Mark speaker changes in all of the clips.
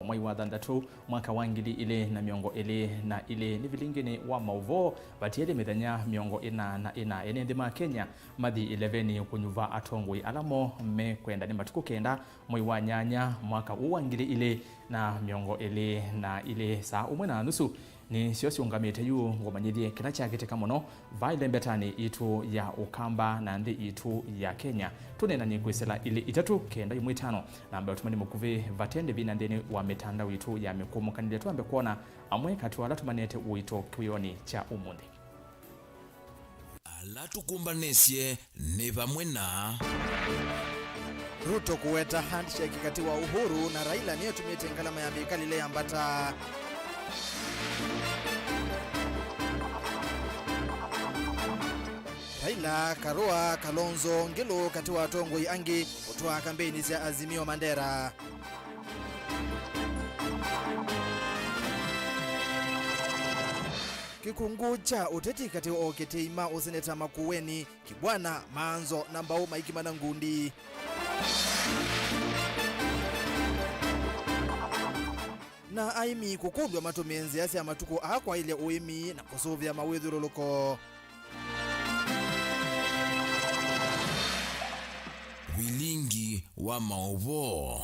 Speaker 1: Mwai wa thandatu mwaka wa ngiri ile na miongo ile na ile ni Vilingi ni wa Mauvoo batiele mithenya miongo ina ene ndima Kenya mathi 11 kunyuva atongwe alamo me kwenda ni matuku kenda mwai wa nyanya mwaka wa ngiri ile na miongo ile na ile saa umwe na nusu ni siosi ungamite yu ngomanyithie kila chakiteka muno vaile mbetani itu ya Ukamba na ndi itu ya Kenya tunena ni kwisela ile itatu kenda imwe tano na ambayo tumani mukuvi vatende vina ndeni wa mitandao itu ya mikumu kanile tuambe kuona amwe katuwala tumanete uito kuyoni cha umundi
Speaker 2: ala tukumbanesye ni vamwe na
Speaker 3: Ruto kuweta handshake kati wa Uhuru na Raila niyo tumite ngalama ya vikali le ambata Raila Karua Kalonzo Ngilo kati wa Tongoi Angi kutoa kampeni za Azimio Mandera. Kikungu cha uteti kati wa Oketeima useneta Makuweni Kibwana Manzo na Mbau Maikimana Ngundi. Na aimi kukundwa matumenzi yasi ya matuko akwa ile uimi na kusuvya mawedhuru loko.
Speaker 2: Vilingi wa Mauvoo.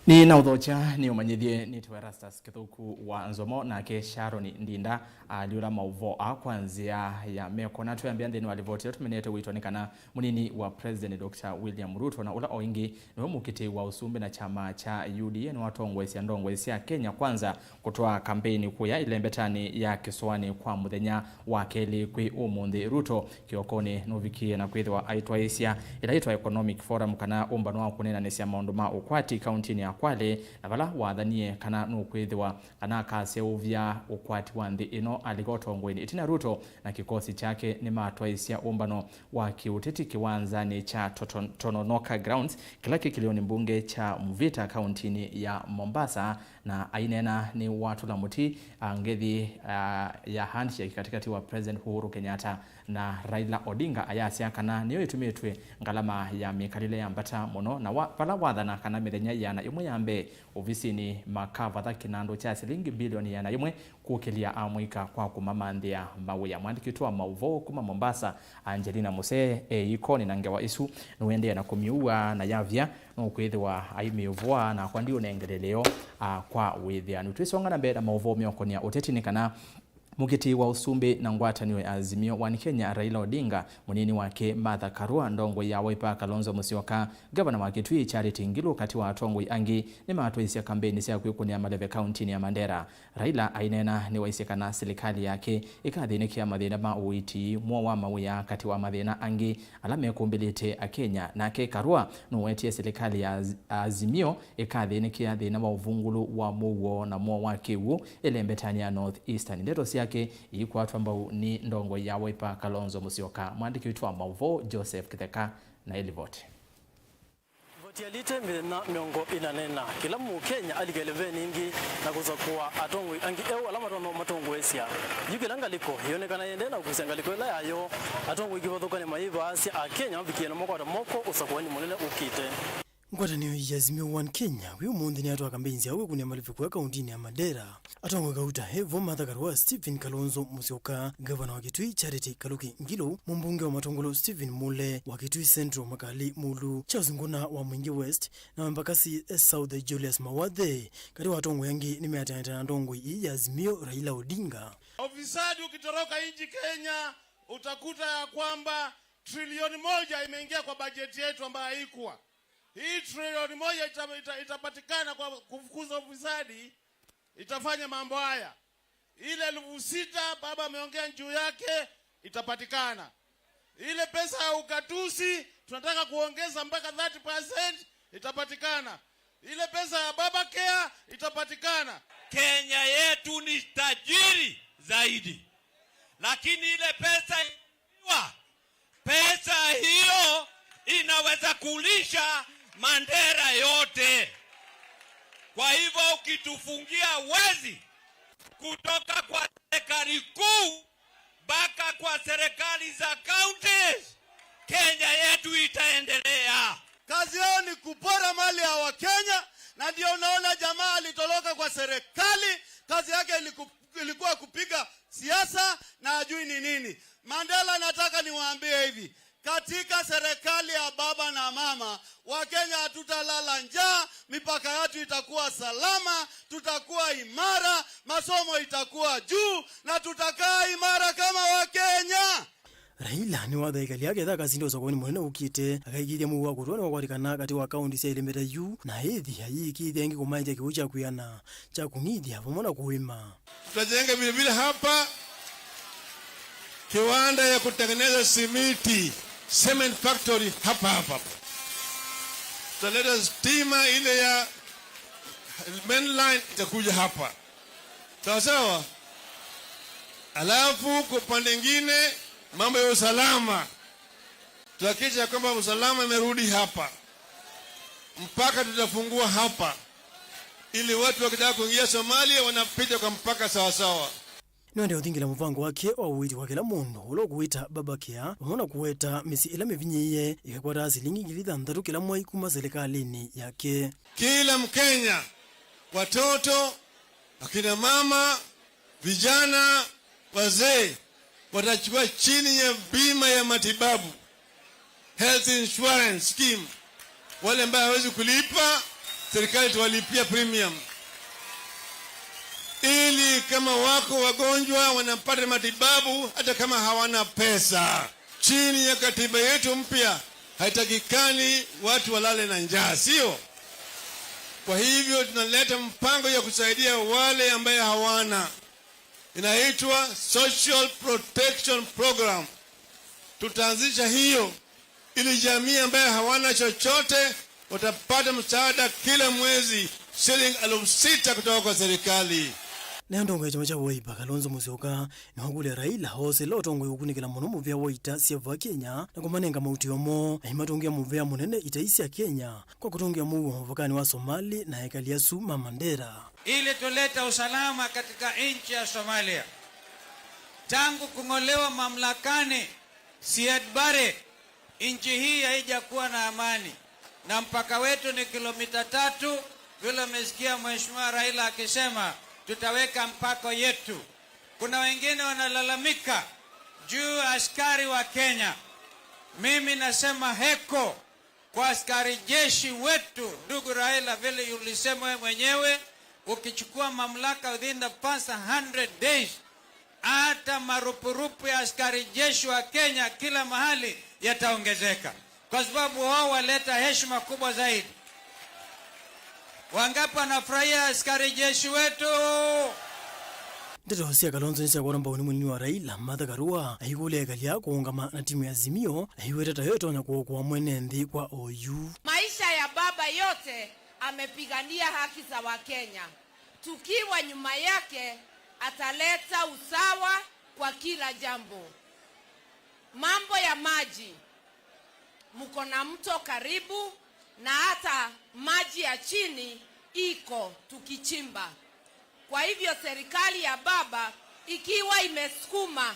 Speaker 1: Ni na udhocha ni umanyithie ni ERASTUS kithuku wa NZOMO na ke Sharon Ndinda aliura Mauvoo kwanzia ya meko na tuambia ndeni walivoti tumenete witonikana munini wa President Dr. William Ruto na ula oingi ni mukiti wa usumbe na chama cha UDA ni watongwe cia ndongwe cia Kenya kwanza kutoa kampeni kuya ile mbetani ya kiswani kwa muthenya wa keli kwi umundi Ruto kiokoni novikie na kwithwa aitwaisia ila itwa Economic Forum kana umbano wa kunena nesia maundu ma ukwati county ni Kwale na vala wathanie kana nukwithwa kana kaseuvya ukwati wa nthi ino aligotongweni itina Ruto na kikosi chake ni matwaisia umbano wa kiuteti kiwanzani cha Tononoka Grounds kila kilioni mbunge cha Mvita kauntini ya Mombasa na ainena ni watu la muti ngethi ya handshake katikati wa President Uhuru Kenyatta na Raila Odinga ayasia kana niyo itumitwe ngalama ya mikalile ya mbata muno na vala wathana kana mithenya yana imwe yambe ofisini makava tha kinando cha shilingi bilioni yana imwe kukilia amwika kwa kumamanthia mawia mwandikitwa wa Mauvoo kuma Mombasa Angelina Muse ikoni na ngewa isu nuende na kumiua na yavya no kwithwa aimivwa na kwa ndio nengeleleo kwa withia nutwisonga na mbeda Mauvoo miokonia utetini kana mukiti wa usumbe na ngwatanio ya Azimio wa Kenya Raila Odinga munini wake Martha Karua ndongo ya Wiper Kalonzo Musyoka gavana wa Kitui Charity Ngilu kati wa Tongoi Angi ni matwaisia kampeni cia kwikunia Maleve County ya Mandera. Raila ainena ni waisekana serikali yake ikathinikia mathina ma uiti mwa wa mawia kati wa mathina angi alame kumbilite a Kenya nake Karua no wetie serikali ya Azimio ikathinikia thina wa uvungulu wa Mauvoo na mwa wa Kiwu ile mbetania North Eastern ndeto yake ikwatwa ambao ni ndongo ya Wiper Kalonzo Musyoka mwandiki witwa Mauvoo Joseph Kitheka na Elivote
Speaker 4: Voti alite na miongo inanena kila Mkenya aligeleve ningi na kuzakuwa atongwe angi alama tono matongwe esia yukilanga liko yonekana yendena kusengaliko ila yayo atongwe gibothoka ni maiva asia a Kenya bikie na moko usakwani munene ukite
Speaker 5: Ngwatanio ya Azimio wa Kenya uyu munthi ni atwa kampeni ya kunia Maleve kwa kauntini ya Mandera atongwe kauta hevo Martha Karua Stephen Kalonzo Musyoka gavana wa Kitui Charity Kaluki Ngilo mbunge wa Matongolo Stephen Mule wa Kitui Central Makali Mulu Charles Nguna wa Mwingi West na mbakasi South Julius Mawadhe kati watongwe yangi nimeataneta na ndongwe ya Azimio Raila Odinga.
Speaker 6: Ofisadi ukitoroka nchi Kenya utakuta ya kwamba trilioni 1 imeingia kwa bajeti yetu ambayo haikuwa. Hii trilioni 1 itapatikana kwa kufukuza ufisadi, itafanya mambo haya. Ile 6,000 baba ameongea juu yake itapatikana. Ile pesa ya ukatusi tunataka kuongeza mpaka 30% itapatikana. Ile pesa ya baba care itapatikana.
Speaker 7: Kenya yetu ni tajiri zaidi. Lakini ile pesa hiyo inaweza kulisha Mandera yote. Kwa hivyo ukitufungia wezi kutoka kwa serikali kuu mpaka kwa serikali za counties, Kenya yetu itaendelea.
Speaker 6: Kazi yao ni kupora mali ya Wakenya, na ndio unaona jamaa alitoroka kwa serikali. Kazi yake ilikuwa kupiga siasa na ajui ni nini. Mandela, nataka niwaambie hivi, katika serikali ya baba na mama, Wakenya hatutalala njaa, mipaka yetu itakuwa salama, tutakuwa imara, masomo itakuwa juu, na tutakaa imara kama Wakenya.
Speaker 5: Raila ni watha ikali yake thaka sindo sokoni munene ukite akaigithia mu wa kutwana wakwarikana kati wa kaunti cia Ilemeta yu na hithi ayikithia ngi kumaija kiucha kuyana cha kumithia pomona kuima.
Speaker 6: Tutajenga vile vile hapa kiwanda ya kutengeneza simiti, cement factory hapa. Tutaleta stima ile ya mainline itakuja hapa. Sawa. Alafu kwa pande nyingine mambo ya usalama, tuhakikisha kwamba usalama imerudi hapa. Mpaka tutafungua hapa ili watu wakitaka kuingia Somalia wanapita kwa mpaka sawa.
Speaker 5: Ndio uthingila muvango wake wa uwiti kwa kila mundu ulo kuita babakia umona kuweta misi ila mivinyiye ikakwata silingi 600 kila mwai kuma serikalini yake.
Speaker 6: Kila Mkenya, watoto, akina mama, vijana, wazee watachukua chini ya bima ya matibabu, health insurance scheme. Wale ambao hawezi kulipa, serikali tuwalipia premium, ili kama wako wagonjwa wanapata matibabu hata kama hawana pesa. Chini ya katiba yetu mpya haitakikani watu walale na njaa, sio? Kwa hivyo tunaleta mpango ya kusaidia wale ambao hawana, inaitwa Social Protection Program. Tutaanzisha hiyo ili jamii ambayo hawana chochote watapata msaada kila mwezi shilingi 6,000 kutoka kwa serikali.
Speaker 5: Nendo chama cha Wiper Kalonzo Musyoka ni wakule Raila hose lotongo yokunikila muno muvya waita siava Kenya na kumanenga mauti yomo ahimatungia muvya munene itaisi ya Kenya kwa kutungia muwa mvakani wa Somali na hekali ya Suma Mandera
Speaker 8: ili tuleta usalama katika nchi ya Somalia. Tangu kungolewa mamlakani Siad Barre, nchi hii haijakuwa na amani, na mpaka wetu ni kilomita 3. Vile umesikia Mheshimiwa Raila akisema tutaweka mpaka yetu. Kuna wengine wanalalamika juu askari wa Kenya. Mimi nasema heko kwa askari jeshi wetu. Ndugu Raila, vile ulisema wewe mwenyewe, ukichukua mamlaka within the past 100 days, hata marupurupu ya askari jeshi wa Kenya kila mahali yataongezeka, kwa sababu wao waleta heshima kubwa zaidi. Wangapi wanafurahia askari jeshi wetu?
Speaker 5: Ndito hosia Kalonzo nisa kwa namba munini wa Raila Martha Karua ahikule ekali ya kuungama na timu ya Azimio ahiweteta yote na kwa mwene nthi kwa OU.
Speaker 9: Maisha ya baba yote amepigania haki za Wakenya. Tukiwa nyuma yake ataleta usawa kwa kila jambo. Mambo ya maji, mko na mto karibu na hata maji ya chini iko tukichimba. Kwa hivyo serikali ya baba ikiwa imesukuma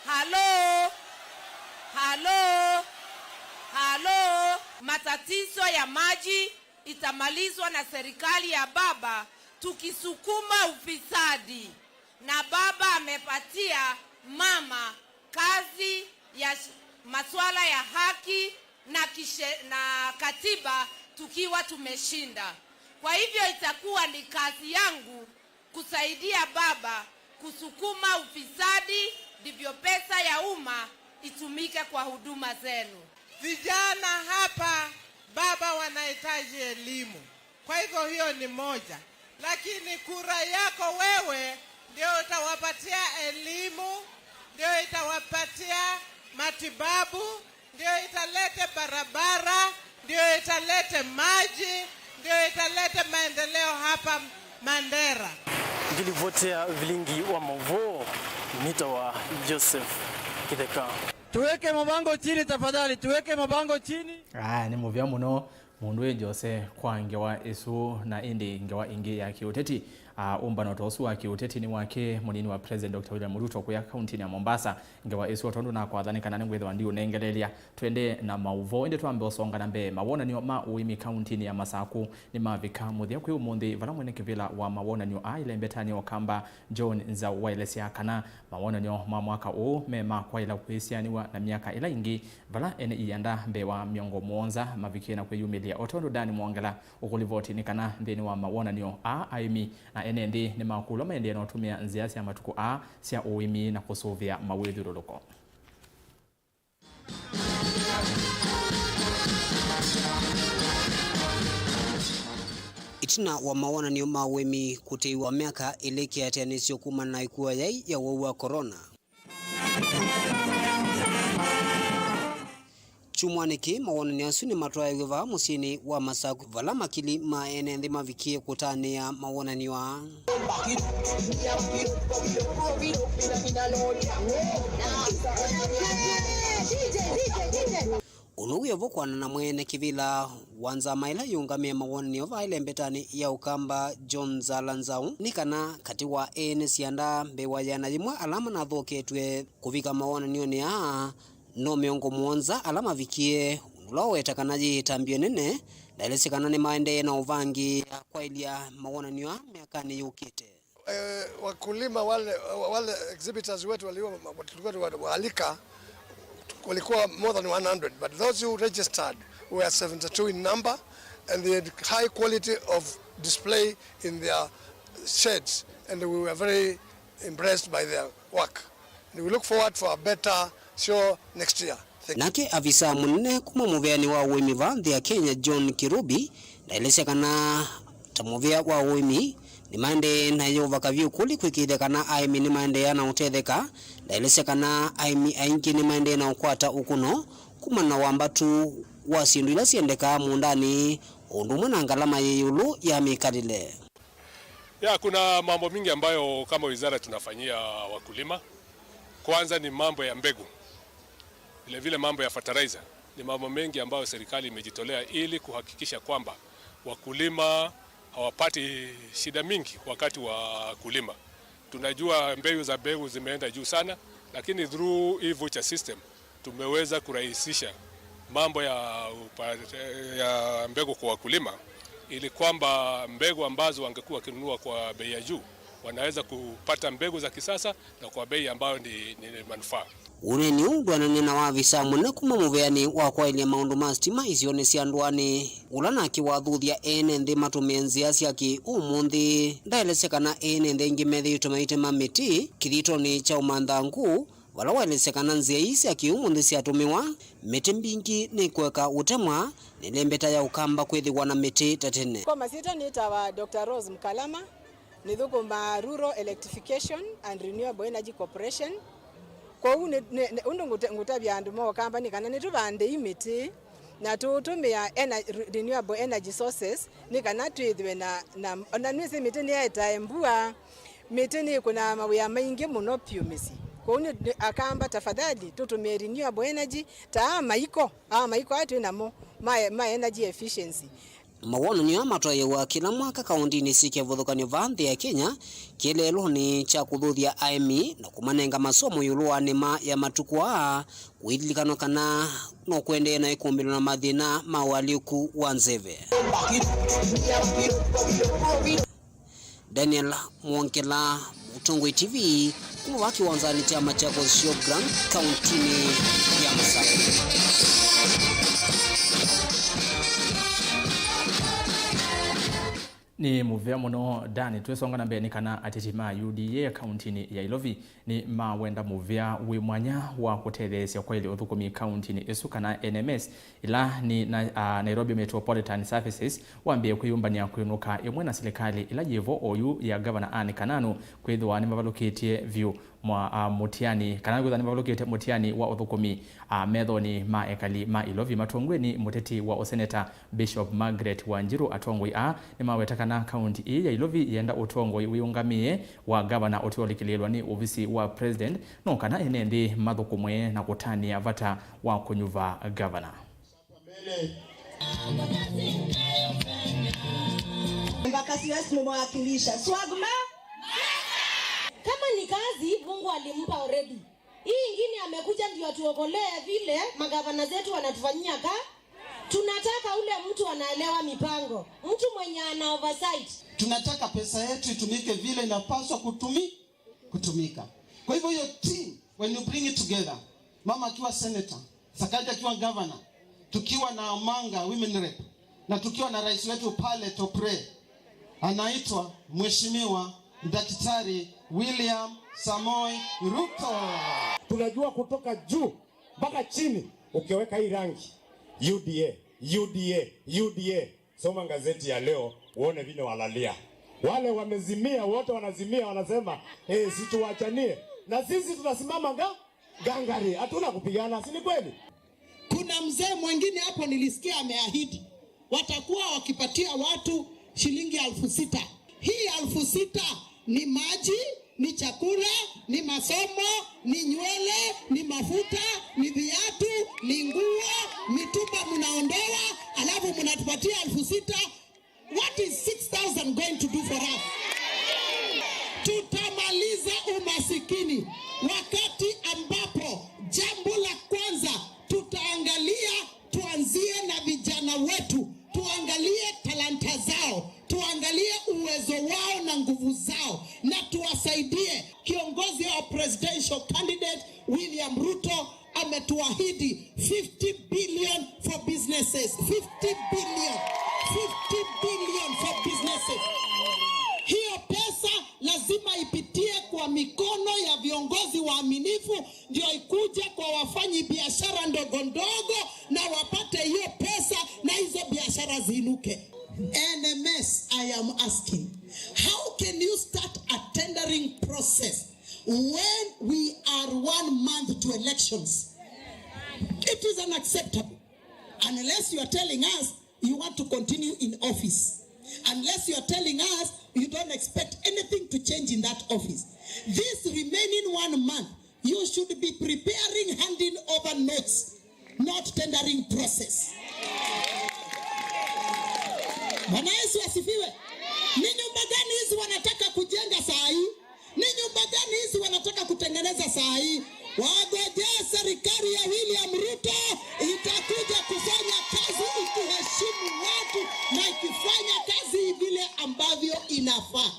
Speaker 9: halo matatizo ya maji itamalizwa na serikali ya baba tukisukuma ufisadi. Na baba amepatia mama kazi ya masuala ya haki na katiba tukiwa tumeshinda. Kwa hivyo itakuwa ni kazi yangu kusaidia baba kusukuma ufisadi, ndivyo pesa ya umma itumike kwa huduma zenu.
Speaker 10: Vijana hapa baba wanahitaji elimu. Kwa hivyo hiyo ni moja. Lakini kura yako wewe ndio itawapatia elimu, ndio itawapatia matibabu, ndio italete barabara, ndio italete maji, ndio italete maendeleo hapa Mandera.
Speaker 4: Nilivotea Vilingi wa Mauvoo, mita wa Joseph Kideka.
Speaker 11: Tuweke mabango chini tafadhali, tuweke mabango chini.
Speaker 1: Ni muvya muno mundu Jose kwa ngewa isu na indi ngewa ingi ya kiuteti umbano tosu wake utetini wake munini wa President Dr. William Ruto kuya kaunti ya Mombasa ingewa isu otondo na kwa dhani kana ngwethe wandi unengelelia twende na Mauvoo inde twambe osonga na mbe mawona ni ma uimi kaunti ya Masaku ni mavika muthia kwi umuthi vala mwene kivila wa mawona ni ile mbetani okamba John NZOMO kana mawona ni ma mwaka u mema kwa ila kwisianiwa na miaka ila ingi vala ene ianda mbe wa miongo muonza mavikie na kweyumilia otondo dani mwongela ukulivoti ni kana ndeni wa mawona ni aimi na ene ndi ni makulo maende na otumia nziasi ya matuku sia uimi na kusuvia mawithiruluko.
Speaker 12: Itina wa mawona ni mawemi kuteiwa miaka iliki ya tenisio kuma na ikuwa yai ya waua corona. Chumwaniki mawona ni asuni matoa yuva musini wa Masaku vala makili maene ndi mavikie kutane ya mawona ni wa Unuwe vokwana na mwene kivila wanza maila yungamia mawona ni ova ile mbetani ya ukamba John Zalanzau nikana katiwa ene sianda mbewa yana jimwa alama na dhoketwe kuvika mawona ni no miongo muonza alama vikie unulowe takanaji tambio nene dailesi kanane maende na uvangi kwa ilia mawona ni miakani yukite.
Speaker 13: Wakulima wale exhibitors wetu walikuwa walikuwa more than 100, but those who registered were 72 in number, and they had high quality of display in their sheds, and we were very impressed by their work. And we look forward for a better show next year.
Speaker 12: Nake afisa munene kuma muveani wa uimi vandhi ya Kenya John Kirubi dailese kana tamuvea wa uimi ni mande na yova kavyu kuli kwikide kana aimi ni mande yana utetheka dailese kana aimi aingi ni mande na ukwata ukuno kuma na wambatu wasindu ila siendeka mundani undumwe na ngalama yeyulu ya mikadile.
Speaker 14: Kuna mambo mingi ambayo kama wizara tunafanyia wakulima. Kwanza ni mambo ya mbegu. Vile mambo ya fertilizer. Ni mambo mengi ambayo serikali imejitolea ili kuhakikisha kwamba wakulima hawapati shida mingi wakati wa kulima. Tunajua mbegu zimeenda juu sana, lakini through e-voucher system tumeweza kurahisisha mambo ya mbegu kwa wakulima, ili kwamba mbegu ambazo wangekuwa kinunua kwa bei ya juu wanaweza kupata mbegu za kisasa na kwa bei ambayo ni manufaa.
Speaker 12: Uneni undwanane wa visa mune kuma muveani wa kwa ilia maundu mastima isione sianduani ulana kiwathuthia ene nthi matumenzi asiaki umundi ndaelesekana ene nthi ingi methi utumaite mamiti kithitoni cha umanthangu wala waelesekana nzia isi aki umundi siatumiwa miti mbingi ni kweka utemwa nilembeta ya ukamba kwithiwa na miti tatene.
Speaker 15: Kwa masita nitawa Dr. Rose Mkalama nithukuma Rural Electrification and Renewable Energy Corporation. Kwa undu ngutabya andu mo company kana nitubande imiti na tutumia renewable energy sources ni kana twithwe na nwisi miti ni etaembua miti ni kuna mawia maingi muno piumisi. Kwa unu akamba tafadhali tutumie renewable energy ta maiko atu namo my energy efficiency.
Speaker 12: Mawona ni amatoye wa kila mwaka kaundini sikia vuthukani vandhi ya Kenya kielelo ni cha kuthuthia aimi na kumanenga masomo yulu anima ya matukwa kuidilikano kana no kwende na ikumbilo na mathina mawaliku wanzeve. Daniel Mwonkela, Mutongwe TV, kumwaki wanzani chama cha Kosio Grand kauntini ya Masaku.
Speaker 1: Ni muvea muno dani tuesonga na mbeni kana atitima UDA kauntini ya Ilovi ni mawenda muvea wimwanya wa kutelesya kwa ili uthukumi kauntini isu kana NMS ila ni Nairobi Metropolitan Services wambie kuyumbania kuinuka imwe na serikali ila yevo oyu ya Governor Anne Kananu kwithwa ni mavaloketie view mwa mutiani kana gwithani mavaloketie mutiani wa uthukumi methoni ma ekali ma Ilovi matongwe ni muteti wa Senator Bishop Margaret Wanjiru atongwe ni mawetakana kaunti ya Ilovi yenda utongwe wiungamie wa Governor otiolikililwa ni ofisi wa President no kana enendi mathukumwe na kutania vata wa kunyuva Governor.
Speaker 16: Mbakasi West mmewakilisha. Swagma? Kama ni kazi Mungu alimpa already. Hii ingine amekuja ndio atuokolee vile magavana zetu wanatufanyia tunataka ule mtu anaelewa mipango. Mtu mwenye ana oversight.
Speaker 11: Tunataka pesa yetu itumike vile inapaswa kutumika. Kwa hivyo hiyo team, when you bring it together, mama akiwa senator, Sakaja akiwa governor, tukiwa na Amanga women rep, na tukiwa na rais wetu pale Topre, anaitwa Mheshimiwa Daktari William Samoei Ruto.
Speaker 17: Tunajua kutoka juu mpaka chini, ukiweka hii rangi UDA. Soma gazeti ya leo uone vile walalia. Wale wamezimia, wote wanazimia, wanasema situachanie. Na sisi tunasimama gangari, hatuna kupigana, si ni kweli?
Speaker 18: Kuna mzee mwingine hapo nilisikia ameahidi watakuwa wakipatia watu shilingi 6,000. Hii 6,000 ni maji, ni chakula, ni masomo, ni nywele, ni mafuta, ni viatu, ni nguo, mitumba mnaondoa, alafu mnatupatia 6,000. What is 6,000 going to do for us? Tutamaliza umasikini wakati ambapo jambo la kwanza tutaangalia, tuanzie na vijana wetu, tuangalie talanta zao, tuangalie uwezo wao na nguvu zao, na tuwasaidie. Kiongozi wa presidential candidate William Ruto ametuahidi 50 billion for businesses. 50 billion for businesses. Hiyo pesa lazima ipitie kwa mikono ya viongozi waaminifu, ndio ikuje kwa wafanyi biashara ndogo ndogo, na wapate hiyo pesa na hizo biashara ziinuke. NMS, I am asking, how can you start a tendering process when we are 1 month to elections? It is unacceptable. Unless you are telling us you want to continue in office. Unless you are telling us you don't expect anything to change in that office. This remaining 1 month, you should be preparing handing over notes, not tendering process. Bwana Yesu asifiwe. Ni nyumba gani hizi wanataka kujenga saa hii? Ni nyumba gani hizi wanataka kutengeneza saa hii? Wagojea serikali ya William Ruto itakuja kufanya kazi ikiheshimu watu na ikifanya kazi vile ambavyo inafaa.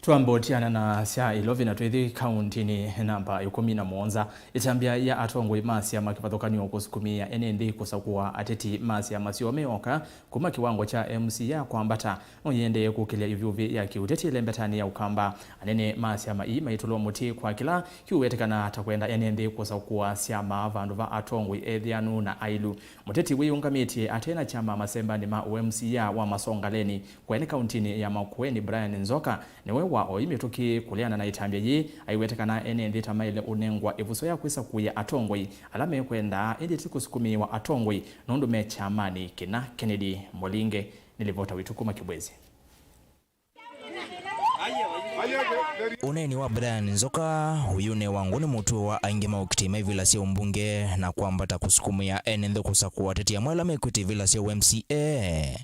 Speaker 1: Tuambotiana na sia ilovi na tuithi kaunti ni namba 17 itambia ya atongwe masia makipathokani kusukumia NND kusakuwa ateti masia masio meoka kuma kiwango cha MCA kwambata oyende kukilia ivyuvi ya kiuteti lembetani ya ukamba anene masia mai maitulo muti kwa kila kiuwetekana atakwenda NND kusakuwa siama vandu va atongwe ethianu na ailu muteti wiyungamiti atena chama masemba ni ma MCA wa Masongaleni kweni kauntini ya Makueni Brian Nzoka niwe wa oimetoki kuliana na itambia yi aiwetekana NND tamaile unengwa ivuso ya kwisa kuya atongwe alame kwenda indi kusukumiwa atongwe nundu mecha amani kina Kennedy Molinge nilivota witukuma kibwezi.
Speaker 19: Uneni wa Brian Nzoka huyune wangu ni mutu wa aingema ukitima vila sio mbunge na kuambata kusukumia NND kusakuwa teti ya mwela mekuti vila sio MCA.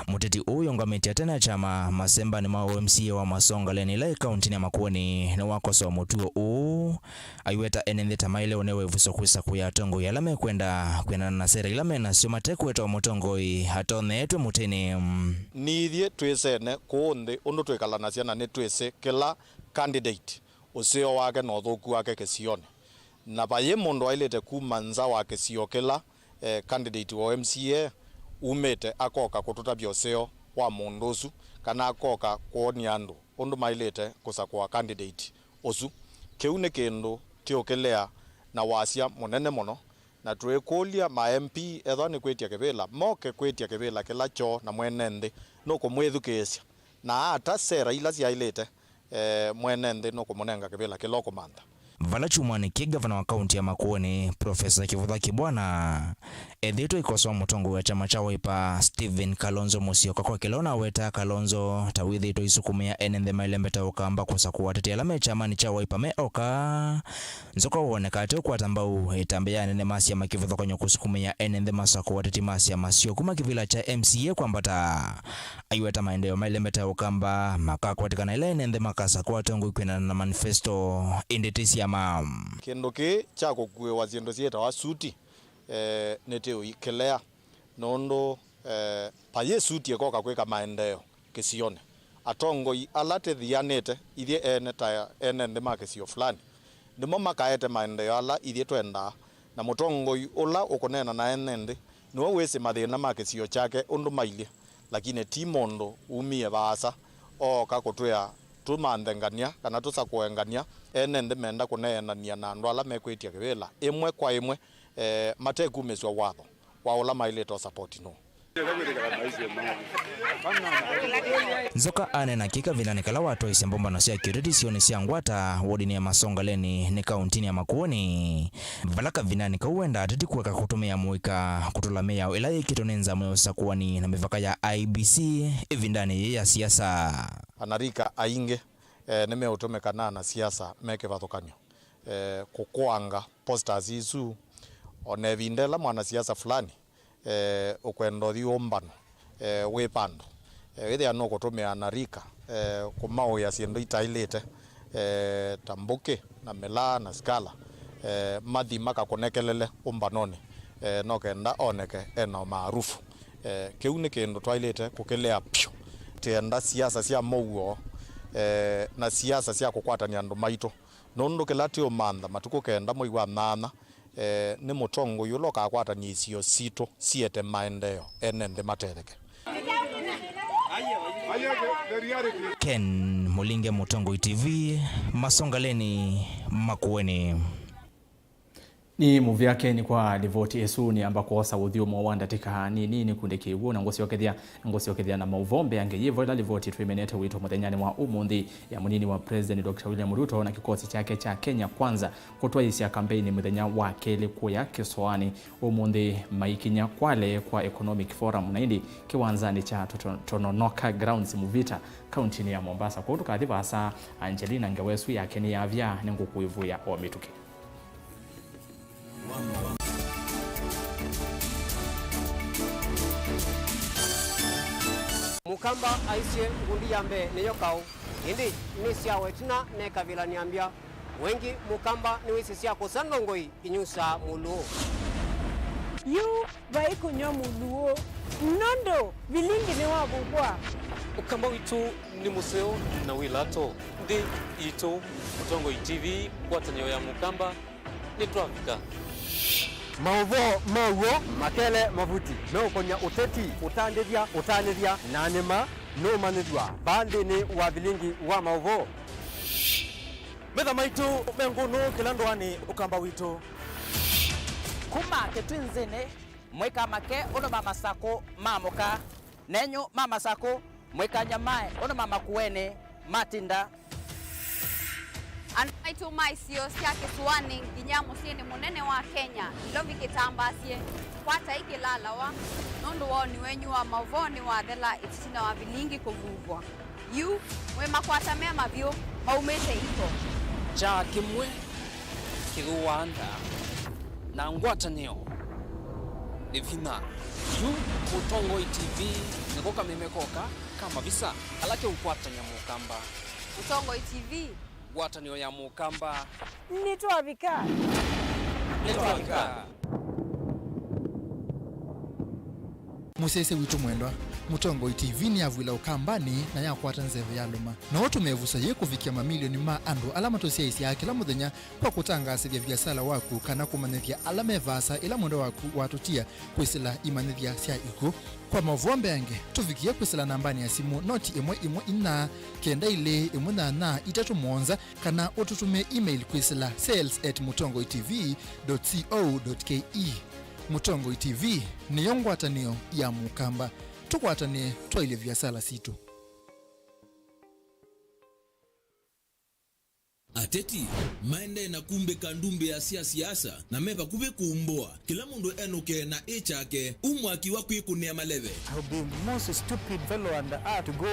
Speaker 19: Muteti uyo ngameti tena chama masemba ni mao MCA wa Masongaleni la kaunti ya Makueni na wakoso mutu u aiweta NND tamaile unewe vuso kwisa kuya atongo ya lame kwenda na sera ilame na sio matekweta wa mutongoi hatone etu muteni
Speaker 20: nithie twesene kuonde undu twekalana ciana ni twese kila candidate usio wake no thuku wake kesione na baye mundu ailete kuma nza wake sio kila candidate wa MCA umete akoka kututabia usio wa mundu usu kana akoka kuonia andu undu mailete kusakwa candidate usu kiune kindu tiokelea na wasia munene muno na twekulia ma MP ethani kwetia kebela moke kwetia kebela kila cho na mwenende no kumwithukesia na ata sera ila cia ilete mwenende no kumunenga kebela kiloko manda
Speaker 19: vala chumani ki gavana wa kaunti ya Makueni Profesa Kivutha Kibwana edhito ikosoa mutongo wa chama cha Wiper Stephen Kalonzo Musyoka kwa kilona weta Kalonzo tawithi to isukumia enende mailembeta ukamba kusakuwa tete alame chama ni cha Wiper meoka nzoko uonekate kwa tambau itambea nene masi ya Makivutha kwenye kusukumia enende masakuwa tete masi ya Masio kuma kivila cha MCA kwa mbata ayueta maendeo mailembeta ukamba makakwati kana ile enende makasa kwa tongo ikwena na manifesto indetisi ya mam
Speaker 20: kendo ke chako kwe waziendo sieta wa suti neteo ikelea nondo paye suti ekoka kweka maendeo kesione atongo alate dhianete idie eneta enende makesio fulani ndimo makaete maendeo ala idie twenda na mutongo ola ukonena na enende no wese mathina makesio chake undu mailie lakini timondo umie basa o kakotwea tumandengania kana tusakuengania enende menda kuneanania na andu ala mekwitia kivila imwe kwa imwe matekumeswa watho waola maileto support no
Speaker 19: Nzoka ane na kika vilanikala watu isembomba na siya kiriti sioni siya ngwata wodini ya Masongaleni ni kauntini ya Makueni valaka vinanika uenda atiti kuweka kutumia muika kutulamea ilaye kitonenza mweosa kuwani na mivaka ya IBC evindani ya siasa
Speaker 20: anarika ainge nime utumekana na siasa meke vathukanyo kukuanga posters isu onevindela mwana siasa fulani ukwendo thiombano wepando withe ano kutumia narika kumao ya siendo itailete tambuke na mela na skala mathi makakonekelele umbanoni no kenda oneke ena maarufu kiu ni kindu twailete kukelea pyo tienda siasa cia Mauvoo na siasa cia kukwatania andu maito nondu kilatio mantha matuko kenda moi wa nana ni mutongo yulo kakwatania icio sito siete maendeo enende matetheke
Speaker 19: Ken Mulinge, Mutongo TV, Masongaleni, Makueni.
Speaker 1: Ni muvi yake ni kwa livoti esu ni ambako saudhi umawanda tika nini kundeki uo na ngosi wakethia na mauvombe ange yivo ila livoti tuimenete wito muthenyani wa umundi ya munini wa President Dr. William Ruto na kikosi chake cha Kenya Kwanza kutoa isia kampeni muthenya wa keli kuya kisoani umundi maikinya kwale kwa Economic Forum na indi kiwanzani cha Tononoka Grounds muvita kauntini ya Mombasa kwa utuka adhiva asa Angelina Ngewesu ya Kenya ya avya nengu kuivuya o mituki.
Speaker 21: Mukamba aisie ngundi yambe niyo kau indi nisia wetina neka vila niambia wengi mukamba ni wisi sia kusandongoi inyusa muluo
Speaker 22: yu baiku nyo muluo nondo Vilingi ni wabugwa
Speaker 23: mukamba witu ni museo na wilato ndi ito Mutongo TV kwatanyo ya mukamba ni trafika
Speaker 21: Mauvoo makele mavuti no konya uteti utandithia na nima no manithwa bandi ni wa Vilingi wa Mauvoo
Speaker 3: metha maitu mengunu kilandwani ukamba witu
Speaker 24: kuma ketwinzine mweka make ono mama sako mamoka nenyo mama sako mweka nyamae ono mama kuene matinda
Speaker 25: Anaitu maisio sia kisuani nginyamu sieni munene wa Kenya ilovi kitambasie kwata iki lalawa nundu wao ni wenyu wa Mauvoo ni wa thela itina wa Vilingi kuvugwa yu we makwata mema vyo maumete iko
Speaker 23: cha kimwe kiruanda na ngwatanio evina yu Mutongo TV nikoka memekoka kama visa alake ukwatanya mukamba
Speaker 25: Mutongo TV
Speaker 23: watanio ya mukamba
Speaker 22: nitwavika
Speaker 26: musese witu mwendwa Mutongo TV ni avwila ukambani na yakwata nzeve ya luma na watu mevusa ye kuvikia mamilioni ma andu alama tosia isi ya kila muthenya kwa kutangasithia biasala waku kana kumanithia alama evasa ila mwendo waku watutia kwisila imanithia sia iku kwa Mauvoo mbenge tuvikia kwisila nambani ya simu noti imwe ina kenda ile imwe na itatu monza kana ututume email kwisila sales@mutongotv.co.ke Mutongo TV ni yongwatanio ya mukamba tukwatane twaile biasala situ
Speaker 2: ateti maende na kumbe kandumbe ya siasa na meba kube kuumboa kila mundu enuke na echake umwaki wa kwikunia maleve.
Speaker 5: I would be the most stupid fellow on the earth to go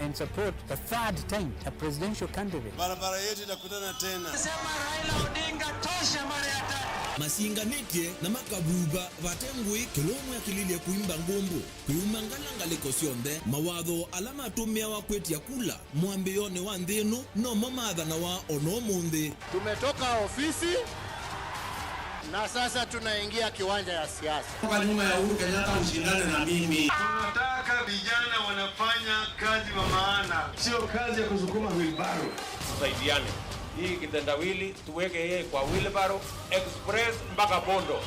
Speaker 5: and support a third time a presidential candidate.
Speaker 6: Barabara yetu itakutana tena.
Speaker 5: Sema Raila Odinga tosha mara ya tatu.
Speaker 2: Masinganike na makabuba vatengwe kilomo ya kilile kuimba ngombo kuyumangala ngaliko sionde mawadho alama tumia wa kweti ya kula mwambione wa ndenu no mamadha na wa ono munde.
Speaker 6: Tumetoka ofisi na sasa tunaingia kiwanja ya siasa.
Speaker 7: Kwa nyuma ya Uhuru Kenyatta mshindane na mimi.
Speaker 6: Tunataka vijana wanafanya kazi wa maana, sio kazi ya kusukuma wheelbarrow.
Speaker 8: Tusaidiane. Hii kitendawili tuweke yeye kwa wheelbarrow express mpaka Bondo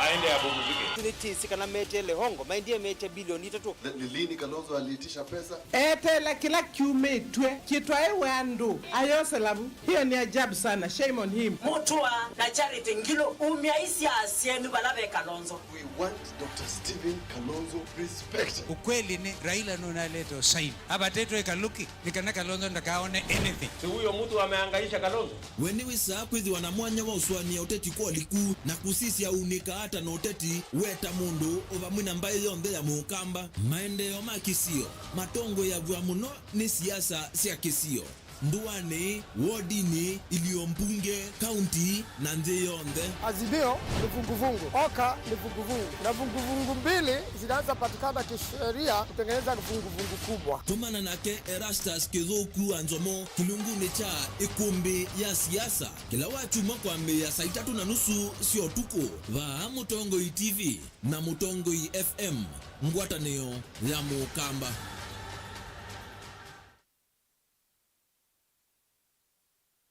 Speaker 8: aende apumzike.
Speaker 21: Tulitisi kana mete lehongo maindie mete bilioni 3.
Speaker 6: Ni lini Kalonzo aliitisha pesa?
Speaker 10: Etela kila kiume twe kitwae wandu ayose labu. Hiyo ni ajabu sana. Shame on him.
Speaker 22: Mutua na Charity Ngilo umiaisi asienu balabe Kalonzo.
Speaker 6: We want Dr. Stephen Kalonzo respect.
Speaker 5: Ukweli ni Raila nunaleto sign. Aba teto ekaluki nikana Kalonzo ndakaone anything.
Speaker 8: Si huyo mtu amehangaisha Kalonzo.
Speaker 2: Wenewe saa kwizi wanamwanya wa uswani ya uteti kwa liku na kusisi ya unika hata na uteti weta mundu ova mwina mbaye yonde ya mukamba maendeo makisio matongo ya vuamuno ni siasa siya kisio nduane wodini iliyombunge county na nze yonde.
Speaker 13: Azimio ni vunguvungu, oka ni vunguvungu, na vunguvungu mbili zinaanza patikana kisheria kutengeneza vunguvungu kubwa.
Speaker 2: Tumana nake ERASTUS kizoku NZOMO kilunguni cha ikumbi ya siasa kila watu mwakwambe ya saa 3:30 sio tuko va Mutongoi TV na Mutongoi FM ngwataneo ya mukamba.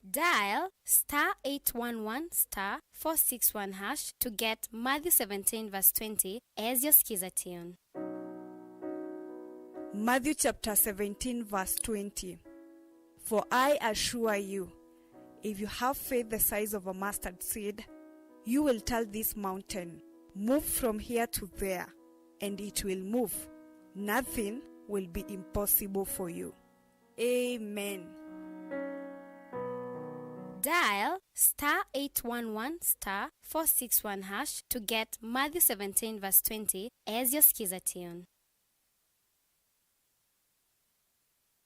Speaker 9: Dial *811*461# to get Matthew 17:20 as your skiza tune.
Speaker 27: Matthew chapter 17 verse 20. For I assure you, if you have faith the size of a mustard seed, you will tell this mountain, move from here to there, and it will move. Nothing will be impossible for you. Amen.
Speaker 9: Dial *811*461# to get Matthew 17:20 as your skiza tune.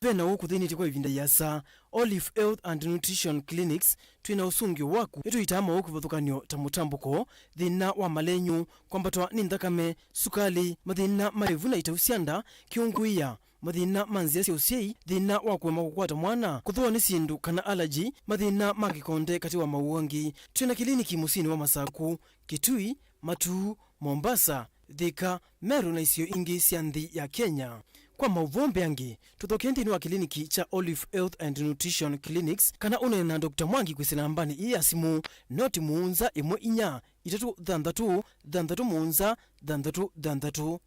Speaker 28: Vena woku thini tikwa ivinda yasa Olive Health and Nutrition Clinics twina usungio waku etu itama woku vathukanio ta mutambuko thina wa malenyu kwambatwa ni nthakame sukali mathina marevu na itausianda kiunguia mathina manzia cia usiei thina wa kwema kukwata mwana kuthua ni sindu kana allergy mathina magikonde kati wa mauangi twina kliniki musini wa Masaku Kitui Matu Mombasa Thika Meru na isio ingi cia nthi ya Kenya. Kwa mauvombe angi tuthokendini wa kliniki cha Olive Health and Nutrition Clinics kana unena Dr. Mwangi kwisila mbani iya simu noti muunza imwe inya itatu thanthatu thanthatu muunza thanthatu thanthatu.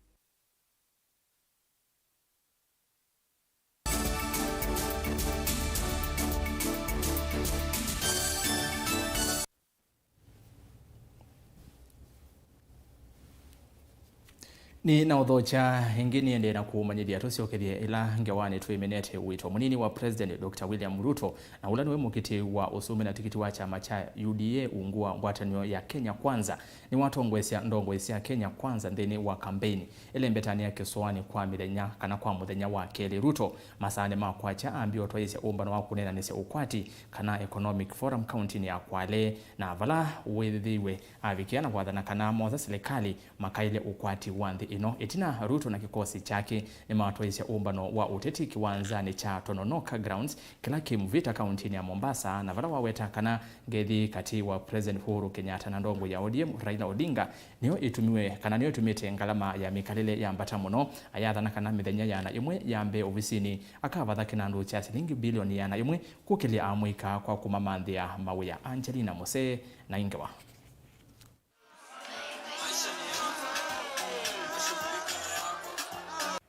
Speaker 1: Ni na udhocha ingini ende na kuumanyidia tusiokerie ila ngewani tuimenete wito munini wa President Dr. William Ruto na ulani we mukiti wa usumi na tikiti wa chama cha UDA ungua ngwatanio ya Kenya Kwanza ni watu ndongwesia Kenya Kwanza ndeni wa kampeni ile mbetani ya kiswani kwa midenya kana kwa muthenya wa keli Ruto masane makwacha ambio twaise umbano wa kunena nise ukwati kana economic forum county ni akwale na vala wethiwe avikiana kwathana kana moza serikali makaile ukwati wanthi ino etina Ruto na kikosi chake ni mawatoisia umbano wa uteti kiwanzani cha Tononoka Grounds kila kimvita kaunti ya Mombasa na vala waweta kana ngethi kati wa President Uhuru Kenyatta na ndongo ya ODM Raila Odinga niyo itumiwe kana niyo tumite ngalama ya mikalile ya mbata muno ayatha na kana mithenya yana imwe yambe ofisini akavatha kinandu cha shilingi bilioni yana imwe kukilia amwika kwa kumamanthia mawe ya Angelina Mose na Ingewa.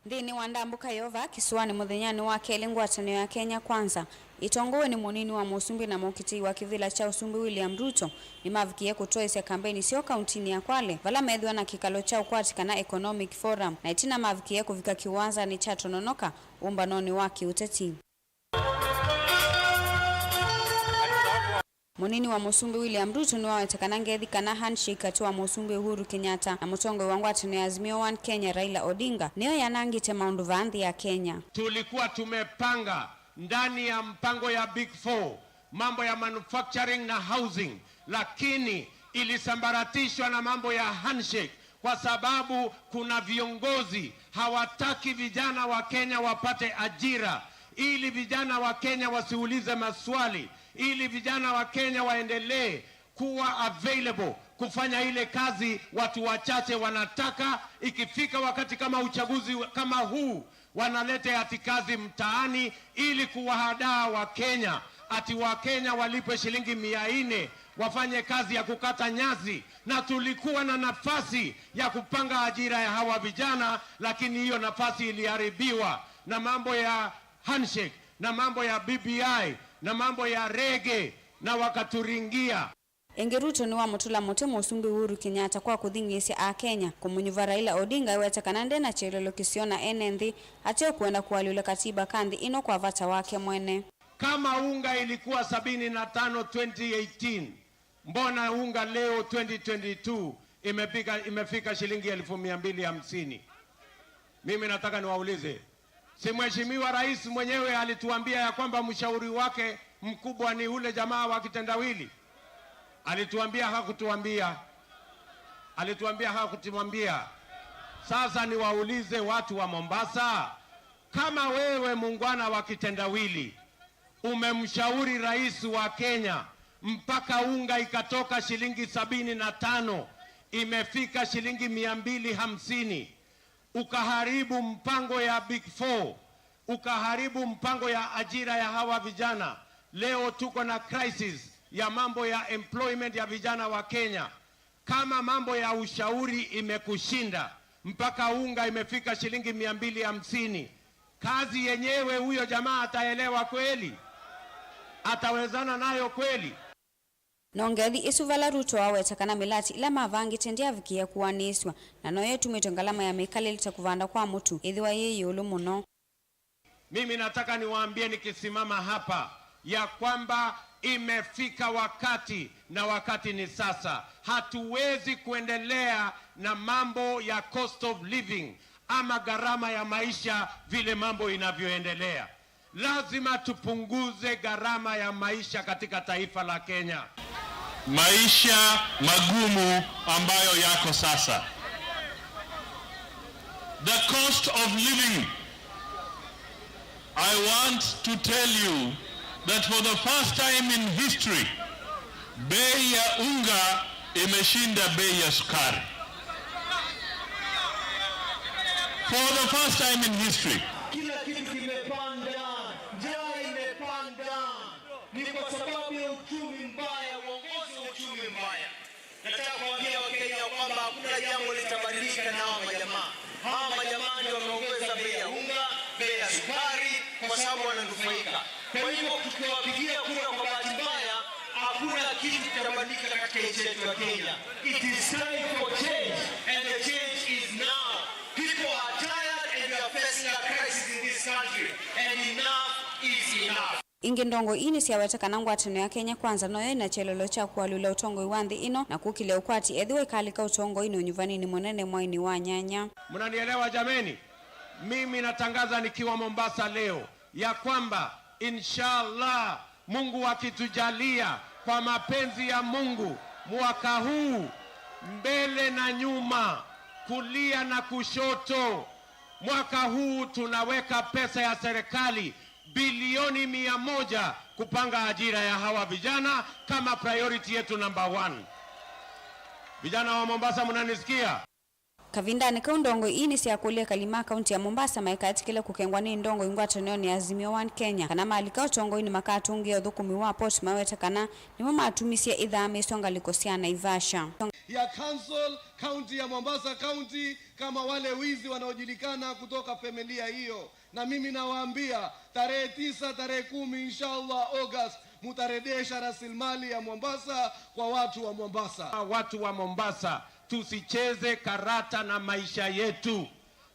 Speaker 25: Ndini wandambuka yova kisuani muthenyani wa keli ngwatanio ya Kenya Kwanza itongowe ni munini wa musumbi na mukiti wa kivila cha usumbi William Ruto ni mavikie kutoesya kampeni sio kauntini ya Kwale vala medhwa na kikalo cha ukwatika na economic forum na itina mavikie kuvika kiwanza ni cha Tononoka umbanoni wa kiuteti.
Speaker 4: Munini wa Musumbi William Ruto ni wawetekana ngethi kana handshake ati wa Musumbi Uhuru Kenyatta na mutongo wangu atini Azimio One Kenya Raila Odinga niyo yanangite maundu vandhi ya Kenya.
Speaker 8: Tulikuwa tumepanga ndani ya mpango ya Big Four mambo ya manufacturing na housing, lakini ilisambaratishwa na mambo ya handshake kwa sababu kuna viongozi hawataki vijana wa Kenya wapate ajira, ili vijana wa Kenya wasiulize maswali, ili vijana wa Kenya waendelee kuwa available kufanya ile kazi watu wachache wanataka. Ikifika wakati kama uchaguzi kama huu, wanalete ati kazi mtaani ili kuwahadaa wa Kenya, ati wa Kenya walipe shilingi 400 wafanye kazi ya kukata nyasi. Na tulikuwa na nafasi ya kupanga ajira ya hawa vijana, lakini hiyo nafasi iliharibiwa na mambo ya handshake na mambo ya BBI na mambo ya rege, na wakaturingia.
Speaker 4: Engeruto ni wa mutula mote Musumbi Uhuru Kenyatta kwa kuthingisya a Kenya kumunyuva Raila Odinga wetekana nde na chelelo kisiona enenthi atio kuenda kuwaliula katiba kandi ino kwa vata wake mwene.
Speaker 8: Kama unga ilikuwa 75 2018, mbona unga leo 2022 imefika shilingi 1250? Mimi nataka niwaulize, si mheshimiwa rais mwenyewe alituambia ya kwamba mshauri wake mkubwa ni ule jamaa wa kitendawili? Alituambia hakutuambia? Alituambia hakutuambia? Sasa niwaulize watu wa Mombasa, kama wewe muungwana wa kitendawili umemshauri rais wa Kenya mpaka unga ikatoka shilingi 75 imefika shilingi 250, ukaharibu mpango ya Big Four, ukaharibu mpango ya ajira ya hawa vijana. Leo tuko na crisis ya mambo ya employment ya vijana wa Kenya. Kama mambo ya ushauri imekushinda mpaka unga imefika shilingi 250, kazi yenyewe huyo jamaa ataelewa kweli? Atawezana nayo kweli?
Speaker 4: Nongethi isuvala Ruto wawetekana milati ila mavangi tendia vikia kuwaniswa na noye tumitongalama ya mekale litakuvanda kwa mutu idhiwa yeye ulu muno.
Speaker 8: Mimi nataka niwaambie nikisimama hapa ya kwamba imefika wakati, na wakati ni sasa. Hatuwezi kuendelea na mambo ya cost of living ama gharama ya maisha vile mambo inavyoendelea. Lazima tupunguze gharama ya maisha katika taifa la Kenya.
Speaker 6: Maisha magumu ambayo yako sasa. The cost of living. I want to tell you that for the first time in history, bei ya unga imeshinda bei ya sukari. For the first time in history.
Speaker 11: Kila kitu kimepanda, njaa imepanda. Ni kwa sababu ya uchumi mbaya, uongozi wa uchumi mbaya. Nataka kuambia Wakenya kwamba hakuna jambo litabadilika na hawa majamaa. Hawa majamaa ndio wameongeza bei ya unga, bei ya sukari kwa sababu wananufaika. Kwa hivyo tukiwapigia kura kwa bahati mbaya, hakuna kitu kitabadilika katika nchi yetu ya Kenya. It is time for change, and the change is now. People are tired and we are facing a crisis in this country, and enough is enough.
Speaker 4: Ingi ndongo ini siyawetekana ngwatano ya Kenya kwanza noyo ina chelolo cha kuwalula utongo iwanthi ino na kukile ukwati edhiwe kalika utongo ino nyuvani ni mwenene mwaini wa nyanya.
Speaker 8: Mnanielewa jameni? Mimi natangaza nikiwa Mombasa leo ya kwamba inshallah Mungu akitujalia kwa mapenzi ya Mungu, mwaka huu mbele na nyuma, kulia na kushoto, mwaka huu tunaweka pesa ya serikali bilioni 100 kupanga ajira ya hawa vijana kama priority yetu number 1. Vijana wa Mombasa mnanisikia?
Speaker 4: Kavindani kaundongo ini siyakulia kalima kaunti ya Mombasa maikati kile kukengwa ni ndongo ingwatano ni Azimio One Kenya kana malika utongo ini makatungi odhukumi wa port mawetekana ni mama atumisia idha mesonga likosia na Ivasha
Speaker 12: ya council county ya Mombasa county kama wale wizi wanaojulikana kutoka familia hiyo. Na mimi nawaambia tarehe 9 tarehe 10 inshallah August mutaredesha rasilimali ya Mombasa kwa watu wa Mombasa.
Speaker 8: Watu wa Mombasa, tusicheze karata na maisha yetu,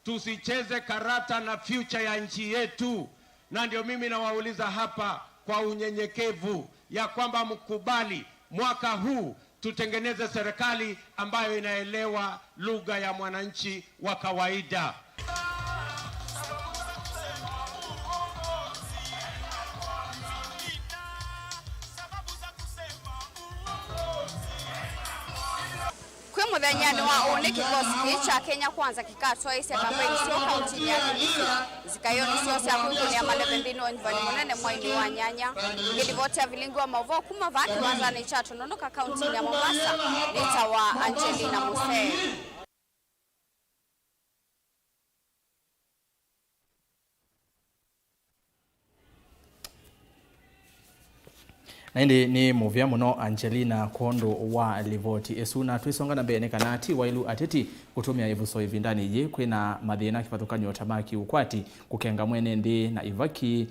Speaker 8: tusicheze karata na future ya nchi yetu. Na ndio mimi nawauliza hapa kwa unyenyekevu, ya kwamba mkubali mwaka huu tutengeneze serikali ambayo inaelewa lugha ya mwananchi wa kawaida.
Speaker 25: Kwe muthenya wa one kikosi cha Kenya Kwanza kikatoa isia kampeni sio kaunti ya Kilifi zikayoni sio cia kuikunia malevendini wa nyumbani munene mwaini wa nyanya ngilivoti ya Vilingi wa Mauvoo kuma vaki wanzani chato nondoka kaunti ya Mombasa nita wa Angelina Muse.
Speaker 1: na indi ni muvya muno Angelina Kondo wa livoti esuna twisonga na mbene kana ti wailu ateti kutumia ivuso ivindani ye kwina mathina kipathukanyo tamaki ukwati kukenga mwene ndi na ivaki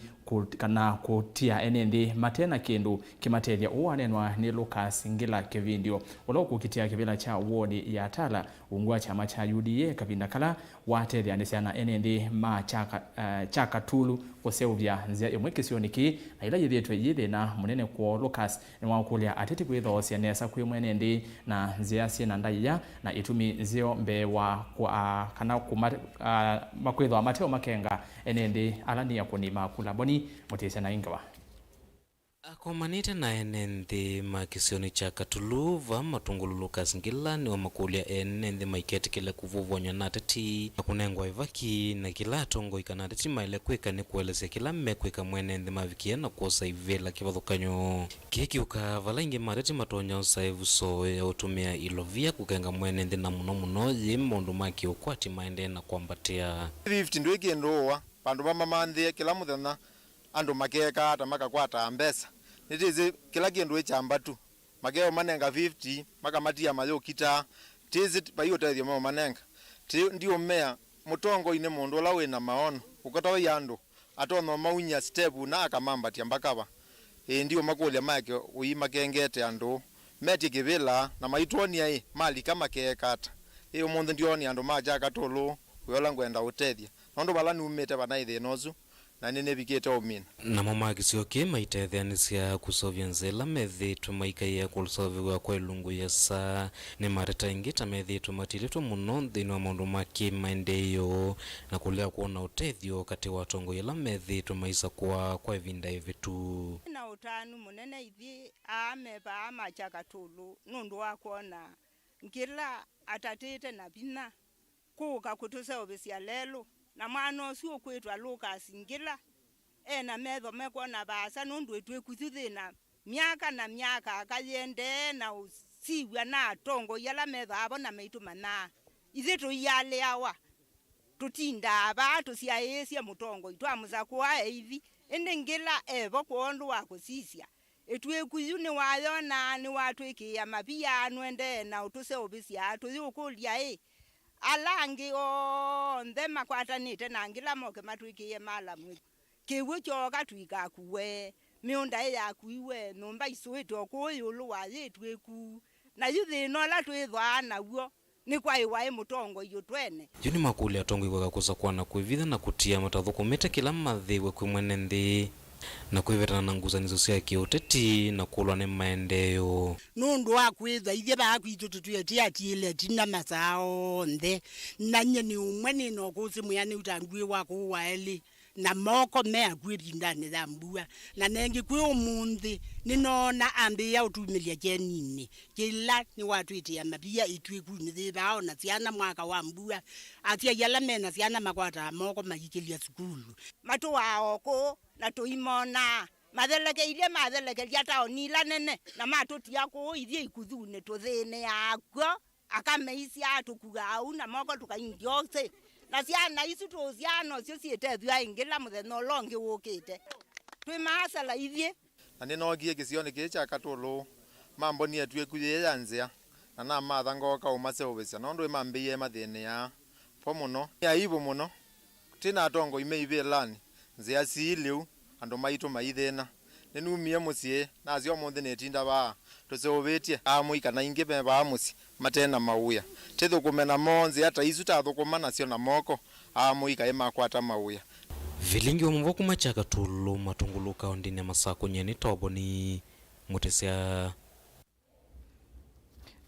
Speaker 1: kana kutia enendi matena kindu kimateria uwanenwa ni Lucas Ngila Kevindio uloku kitia kivila cha wodi ya Tala ungwa chama cha UDA kavinda kala wateria ndesiana enendi ma chaka tulu kuseuvya nzia imwekisioniki na ila yithitwe yithi na munene kwa Lucas ni wakulia ateti kwitho sianesa kwi mwenendi na nzia siena ndaiya na itumi nzio mbe wa kwa kana makwitho amateo makenga enendi alani ya kunima kula boni mutese na ingawa
Speaker 23: akomanite na enenthi makisioni cha katuluva matungulu Lucas Ngila ni wa makulia enenthi maiketi kile kuvuvonywa na teti na kunengwa ivaki na kila tongo ikana teti maile kwika ni kuelezea kila mmekwika mwenenthi mavikia na kuosa ivela kivathukanyo kiki ukavala mareti matonya usaivu so ya utumia ilovia kukenga mwenenthi na muno ye mundu maki ukwati maende na kuambatia
Speaker 3: 50 ndwiki ndoa pandu mama manthi kila muthenya andu makeka ata makakwata mbesa nitizi kila kindu echamba tu makeo manenga 50 makamatia mayo kita tizi bayo tethio mama manenga ndio mmea mutongo ine mundu la wina maono ukatawa yandu atono maunya step na akamamba tiambakaba ndio makulia make uimakengete andu meti kivila na maitonia mali kama kekata iyo mundu ndio ni andu maja katolo uyola ngwenda utethia nondo balani umete banaithe nozu na nene bikete omina
Speaker 23: na mama kisioke maitethania kusovya nzela methitu maikaiya kusolviwa kwa ilungu yasa ni mareta ingita methitu matilitu muno nthini wa maundu maki maendeyo na kulea kuona utethio kati wa tongo ila methitu maisa kwa ivinda ivitu
Speaker 14: na utanu munene ithi ameba amachaka tulu nundu wa kuona ngila atatite na bina kuka kutuseuvisya lelo na mwana ucio kwitwa Lucas Ngila na metho mekona basa nundu etwe kuthithina miaka na miaka akayende na usiwa na tongo yala metho abona meitu mana ithitu yale awa tutinda aba tusiaesia mutongo itwamuza kwa ithi ende Ngila evo kuondu wa kusisia etwe kuyuni wayona ni watwikia mabia nwende na utuseubisia tuyukulia alangi ndema kwatanite na Ngila moke matwikie mala mwi kiwe choka twika kuwe miunda ya kuiwe numba isuito kuyulu wa yetweku na yuthi no la twithwa na guo ni kwa iwa mutongo yutwene
Speaker 23: yuni makuli atongo igwa kuza kwana kwivitha na kutia matathukumite kila mathiwe kwi mwene nthi na kwivetana na nguzanizo cia kiuteti na kulwa ni maendeyo
Speaker 14: nundu wa kwitha ithie bakwitu tutuyeti atile tina masao nthe na nyeni umwe ni no kusimuyani utangwi wa kuwaeli na moko mea kwiri ndani za mbua na nengi kwi umunthi ninona ambia utumilia jenini kila ni watu itia mabia itwiku ni thibao na ciana mwaka wa mbua atia yala mena ciana makwata moko magikilia sukulu matu waoko na tuimona matheleke ile matheleke liatao nila nene na matutia ko ithie ikuthune tuthine yakwo akameisia tukugau na moko tukaingiose na ciana isu tuziano cio cietethia Ngila muthenya longi wukite twi masala ithie
Speaker 3: na ninogie kisioni kicha katulu mambo ni atwe kuye yanzia na matha ngoka umaseubisia nondo mambiye mathine ya po muno ya ibo muno tina tongo imeibelani nzia siliu andu maitu maithena ninumie musie na cio munthe netinda ba tuseuvitie amuika na ingi be ba musi matena mauya tethu kumena monzi hata isu tathukuma nacio na moko amuika emakwata mauya
Speaker 23: Vilingi wa Mauvoo kumachaka tulu matunguluka ondini masako nyeni toboni mutesia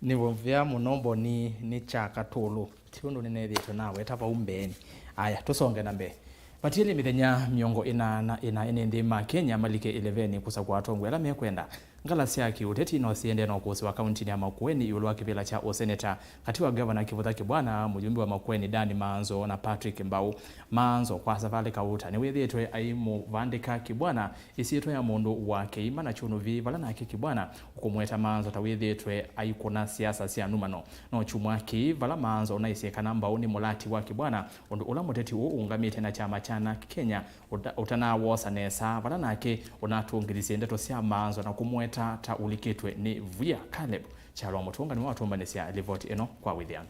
Speaker 1: nivomvya munombo ni chaka tulu tiundu ninethitwe nawe tava umbeni aya tusonge na mbere patili mithenya miongo ina nthi ma Kenya malike 11 kusakwa atongo ela mekwenda ngalasi yake uteti no siende no kusi wa kaunti ya Makueni yulu wa kivila cha oseneta kati wa governor Kivutha Kibwana mujumbe wa Makueni Dani Manzo na Patrick Mbau Manzo kwa savale kauta ni withitwe aimu vandika Kibwana isitwe ya mundu wa keima na chunu vi vala na Kibwana ukumweta Manzo tawithitwe aikuna siasa sia numano no chumwaki vala Manzo na isiekana Mbau ni mulati wa Kibwana undu ula muteti ungamite na chama chana Kenya utana wosa nesa vala nake unatungirisi ndeto sia Manzo na kumweta ta ulikitwe ni Vuya Caleb chalo mutunga ni watu mbanesia livoti eno kwa withiana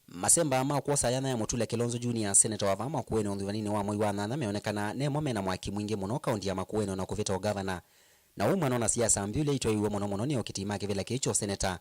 Speaker 15: Masemba ama kuosa yana ya Mutula Kilonzo Junior Senator wa Makueni ondhivanini wa mwai wa nana meonekana ne momena mwaki mwingi muno kaunti ya Makueni na kuvita governor na umwe na siasa mbule itwa iwe muno ni okitima kivila kicho senator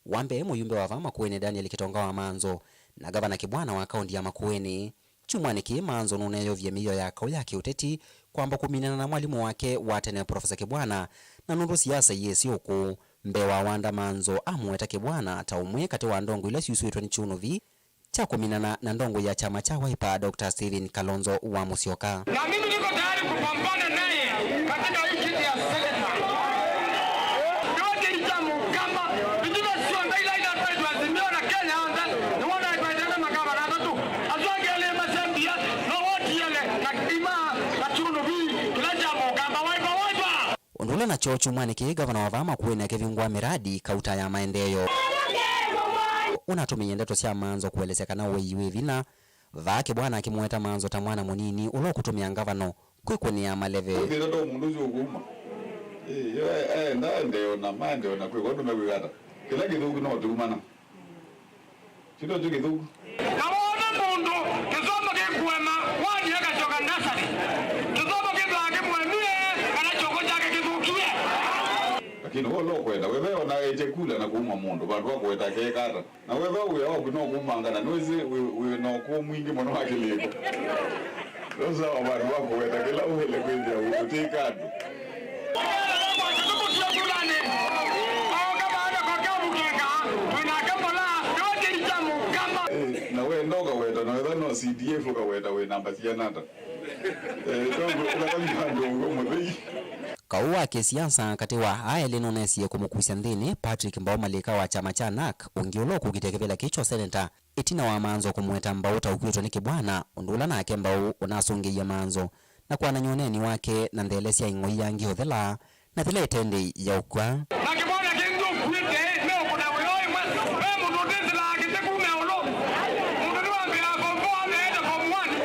Speaker 15: wambe muyumbe wa Makueni Daniel Kitonga wa Manzo na governor Kibwana wa kaunti ya Makueni chumwani ki Manzo nuneyo vyemio ya kauya kiuteti kwamba kuminana na mwalimu wake watene Profesa Kibwana na nundu siasa yesi huku mbewa wanda Manzo amweta Kibwana taumwe kati wa ndongo ile siusuitwa ni chunuvi cha kuminana na ndongo ya chama cha Wiper Dr. Steven Kalonzo wa Musyoka.
Speaker 16: Na mimi niko tayari kupambana naye katika hii kiti ya seneta. Yote ni jamu kama vijana sio ndaila ila tuazimio na Kenya anda ni wana tuendana makama na tatu. Azwange ile masembia na wote ile na kima na chuno vi kila jamu kama Wiper.
Speaker 15: Ondole na chochu mwani ki governor wa Makueni akivingwa miradi kauta ya maendeleo. Unatumia ndeto sia Manzo kuelezekana weiwe vina vake bwana akimweta Manzo tamwana munini ulo kutumia ngavano kwikunia maleve
Speaker 17: ndio mundu zoguma ndio na mande na kwiko ndo megata kila githugu no tumana kido githugu
Speaker 16: naona mundu kizomo kikwema wani akachoka nasari kizomo kibage mwemie kana choko chake kithukie
Speaker 17: lakini wao kwenda wewe ona eje kula na kuuma mundu bantu bakweta kekata na wewe uyo kuno kumangana nozi we no ko mwingi mono wakiliko sasa abantu bakweta kila uhele kwenda utikatu na we ndoga weta na wewe no CDF ka weta we namba cianata tongo unakamya ndongo muthei
Speaker 15: kauwa kisiasa kati wa aele nunesie kumukusia nthini Patrick Mbau malika wa chama cha NAK ungiulo kugitekevela kicho senator itina wa Manzo kumweta Mbau taukwitwa ni Kibwana undula nake Mbau unasungia Manzo na kwa nanyoneni wake na ndelesia ingoi yangi hothela na thile itendi ya ukwa
Speaker 16: na Kibwana kindu kwite leo kuna wewe mwe mundu ndizila kitekume ulo mundu ni wambira bombo ameenda bomwani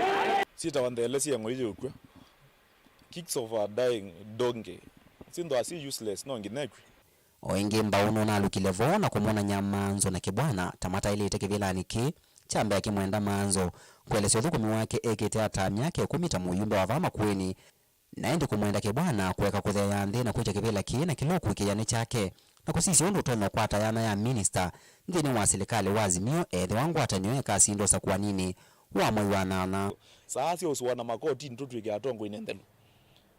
Speaker 17: sita wandelesia ingoi ya ukwa kicks of a dying donkey sindo asi useless no nginekwi
Speaker 15: oingi Mbau nona alukilevo na kumona Nyamanzo na Kibwana tamata ile itekevela niki chambe akimwenda Manzo kuelesea thukumi wake ekete atamya ke kumita muyumbe wa Makueni naende kumwenda Kibwana kuweka kuthea nthi na kuita kivela kina kiloku kiyane chake na kusisi undu tono kwata yana ya minister nthini wa serikali wa Azimio ethe wangu atanyoeka sindo sa kwa nini wa mwai wa nana
Speaker 17: saasi uswana makoti ntutwike atongo inendelu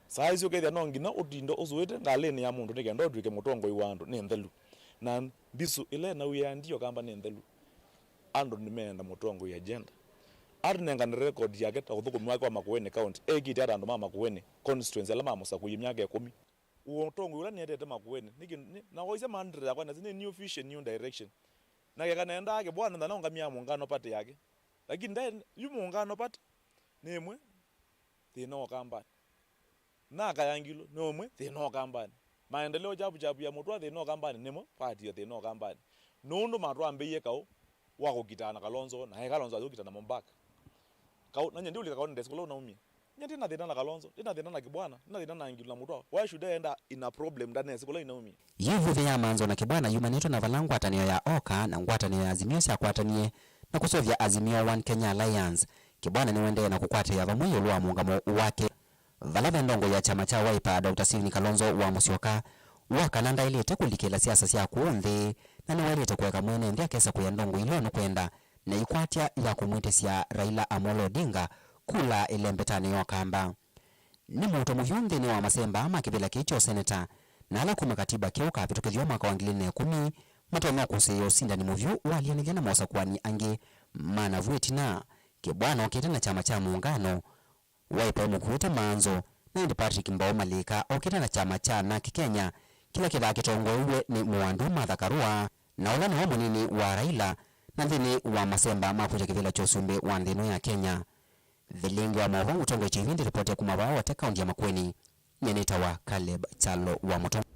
Speaker 17: saisi ukethia no ngina utindo usuite ngaleni ya mundu nikenda utwike mutongo iwandu ni nthelu na bisu ile na uya ndio kamba ni nthelu andu nimeenda mutongo ya agenda arnenga ni record yake ta uthukumi wake wa Makueni county egiti ara andu ma Makueni constituency ala mamusa kuyi myaka 10 utongo ula nietete Makueni na oise mandre yakwa na zine new vision new direction na keka nenda yake bwana ndana ngamia muungano pate yake lakini ndani yu muungano pate nemwe thino kamba na kayangilo nomwe thino kambani maendeleo jabu ya mutwa thino kambani nemo party thino kambani nundu matwa ambeye kao wako kitana Kalonzo na Kalonzo azokitana Mombaka kao nanye ndi ulika kaonde sikulo naumia nyati na thina na Kalonzo ina thina na Kibwana ina thina na ngilo na mutwa why should I end in a problem ndane sikulo inaumia
Speaker 15: yivu ya Manzo na Kibwana yumanito na valangu atanio ya Oka na ngwatanio ya Azimio sia kwatanie na kusovya Azimio One Kenya Alliance Kibwana ni wende na kukwata ya vamuyo lwa muungamo wake valave ndongo ya chama cha Wiper Dr. Steven Kalonzo wa Musyoka wakananda ilete kulikela siasa sia kuonthi na niwelete kuweka mwene ndia kesa kuya ndongo ilo nukwenda na ikwatia ya kumwitesia Raila Amolo Odinga kula ile mbetani yokamba ni muto muvionde ni wa masemba makivila kicho seneta na ala kuma katiba keo kapitokethio mwaka wa 2010 matona kuseyo sindani muvyo walianiliana mosa kwani ange mana vuetina kibwana okete na chama cha muungano waipa mukuita manzo na ndi Patrick Mbao Malika okete na chama cha NAK Kenya kila kila kitongoiwe ni Mwandu Martha Karua na ulani wa munini wa Raila na ndini wa masemba makuja kivila chosumbe wa ndino ya Kenya. Vilingi wa Mauvoo utongo chivindi ripoti ya kumabao wa kaunti ya Makueni nyeneta wa Caleb Chalo wa Mutongo.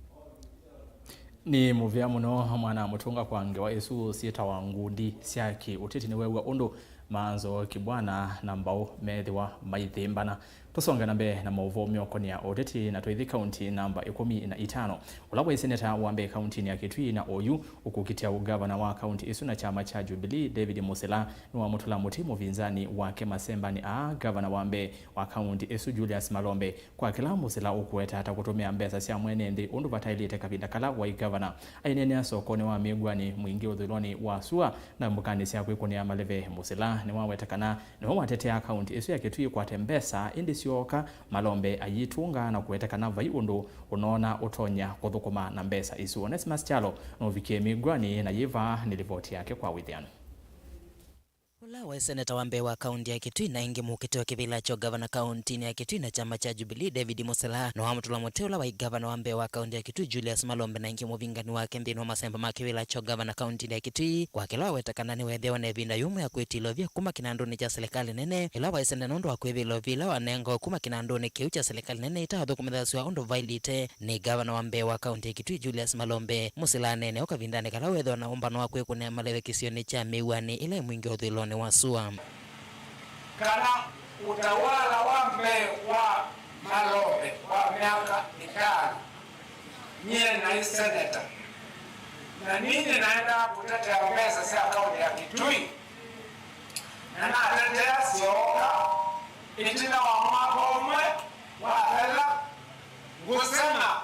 Speaker 1: Ni muvya muno mwana mutunga kwange wa Yesu sita wa ngundi siaki utiti ni wewe undu manzo kibwana na Mbao methiwa maithimbana tusonga nambe na Mauvoo myokoni ya odeti na Twithi county namba 15 ulawa seneta wambe county ya Kitui na Oyu ukukitia ugavana wa county isu na chama cha Jubilee David Musela ni wa mutula mutimu vinzani wake masemba ni gavana wambe wa county isu Julius Malombe kwa kila Musela ukuweta hata kutumia mbesa sia mwenendi undu batailite kabinda kala wa gavana ainene sokoni wa migwani mwingi udhuloni wa sua na mbukani sia kwikoni ya maleve Musela ni wawetakana ni watetea county isu ya Kitui kwa tembesa indi sioka Malombe ayitunga na kuwetakana vai undu unaona utonya kuthukuma na mbesa isu. Onesimus Chalo novikie migwani na yiva nilivoti yake kwa withiano.
Speaker 7: Ulawa seneta wambe wa kaunti ya Kitui na ingi mukite wa kivila cho gavana kaunti ya Kitui na chama cha Jubilee David Musela na wamutula moteula wa gavana wambe wa kaunti ya Kitui Julius Malombe na ingi muvingani wake ndino masemba makivila cho gavana kaunti ya Kitui kwa kila wetakana ni wethewa na ebinda yumu ya kwetilovia kuma kinandoni cha serikali nene ila seneta nondo wa kwevilovila wanengo kuma kinandoni kiu cha serikali nene itawadho kumedhasiwa ondo vailite ni gavana wambe wa kaunti ya Kitui Julius Malombe. Musela nene ukavindani kala wethewa na umbano wa kwekune malewe kisioni cha miwani ila mwingi udhiloni wasua
Speaker 16: kana utawala wambe wa Malombe wa miaka 5 nyie na seneta na nini naenda kutetea mbesa sia kaunti ya Kitui na natetea sioka itina wa mwaka umwe wa hela ngusema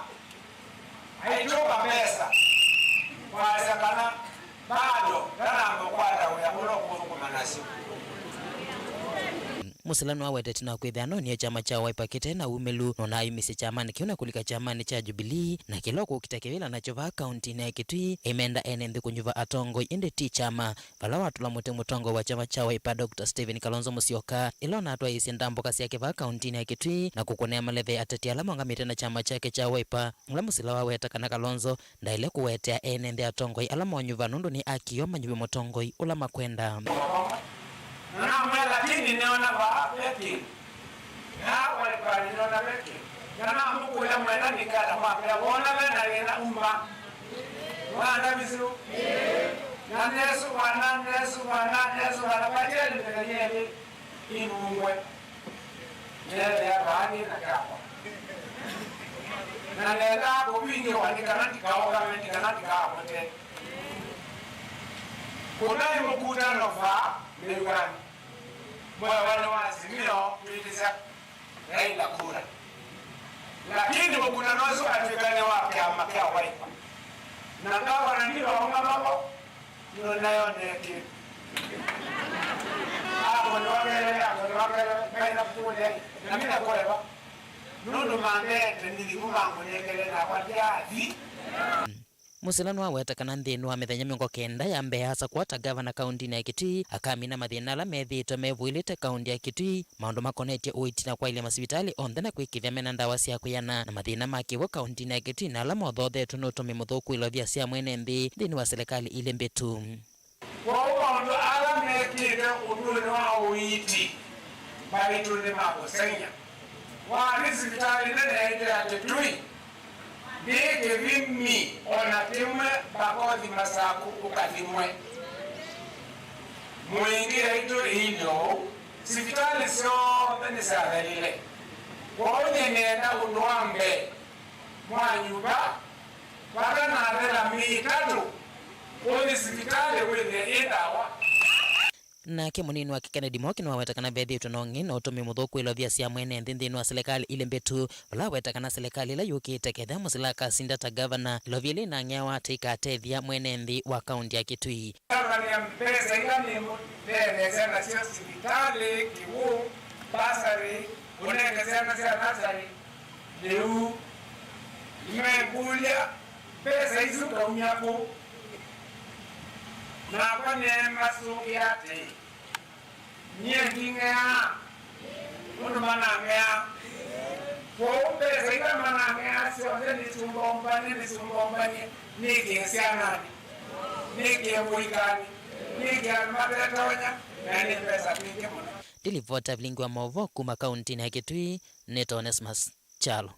Speaker 16: haitoka mbesa kwa sakana bado kana mkwada uyamulo kumanasi.
Speaker 7: Musilano awete tina kwithano ni chama cha Wiper kite na umelu nona imisi chama ni kiuna kulika chama ni cha Jubilee na kiloko kitakewila na chova county na Kitui emenda enende kunyuva atongo inde ti chama vala watu la mutongo wa chama cha Wiper Dr. Stephen Kalonzo Musyoka ilona atwa isi ndambo kasi yake va county na Kitui na kukonea maleve atati ala mwangamite na chama chake cha Wiper ngla musila waweta kana Kalonzo ndaile kuwetea enende atongo ala mwanyuva nundu ni akiyo manyuve mutongo ula makwenda
Speaker 16: na mwe lakini neona ba peki na wale pale neona peki na mungu ya mwenda nikala mapya bona bena lena umba wana bisu na Yesu wana pajeli ndani imungwe nele ya bani na kapo na lela bobingi wanikana tikaoga menikana tikapo te kuna mkutano fa mewani wale wa Azimio tuliza Raila kura lakini mkutano wao atukane wapi amakia Wiper na ngawa na ndio mambo ndio nayo neki ndo wale kaina kule na mimi nakolewa nundu mandete nilikumangu nekele na kwa diazi.
Speaker 7: Musilano aweta kana nthini wa mithenya 90 ya mbea hasa kwata gavana kaunti ya Kitui akamina mathina ala methito mevuilite kaunti ya Kitui maundu makonetie uitina kwa ile masibitali onthe na kwikithia mena ndawa cia kuyana na mathina makiwo kaunti ya Kitui na ala mothothetwe nutumi muthuku ilovia cia mwene nthi thini wa serikali ile mbetu
Speaker 16: kwa ndo ala mekire udule wa uiti baitu ni magosenya wa hospitali nene ya Kitui Beke vimi onatimwe bakozi masaku ukatimwe mwingira ito hilo sifitali sio bene sadalile wote nenda unwambe mwanyuba wala na vela mitatu wote sifitali wende edawa
Speaker 7: nake munini wa Kennedy Moki ni wawetakana bethi utonongi na utumi muthuku ilovia cia mwene nthini wa serikali ile mbetu wala wetakana serikali ila yukite ketha musilaka sindata governor ilovia na ngewa tika tethia mwene nthi wa kaunti ya Kitui
Speaker 16: ya mpesa ila ni mbele sana sio hospitali kiwu basari unenge sema nasari leu imekulia pesa hizo kaunyako na kwa neema sugiate nyengingea unu manangea kwa pesa ika manangea sionde ni sumbombani nikisianani nikiembuikani nikiamatetonya yani pesa mingi muna.
Speaker 7: Tilivota Vilingi wa Mauvoo kuma kaunti ya Kitui Neto Onesmus Chalo.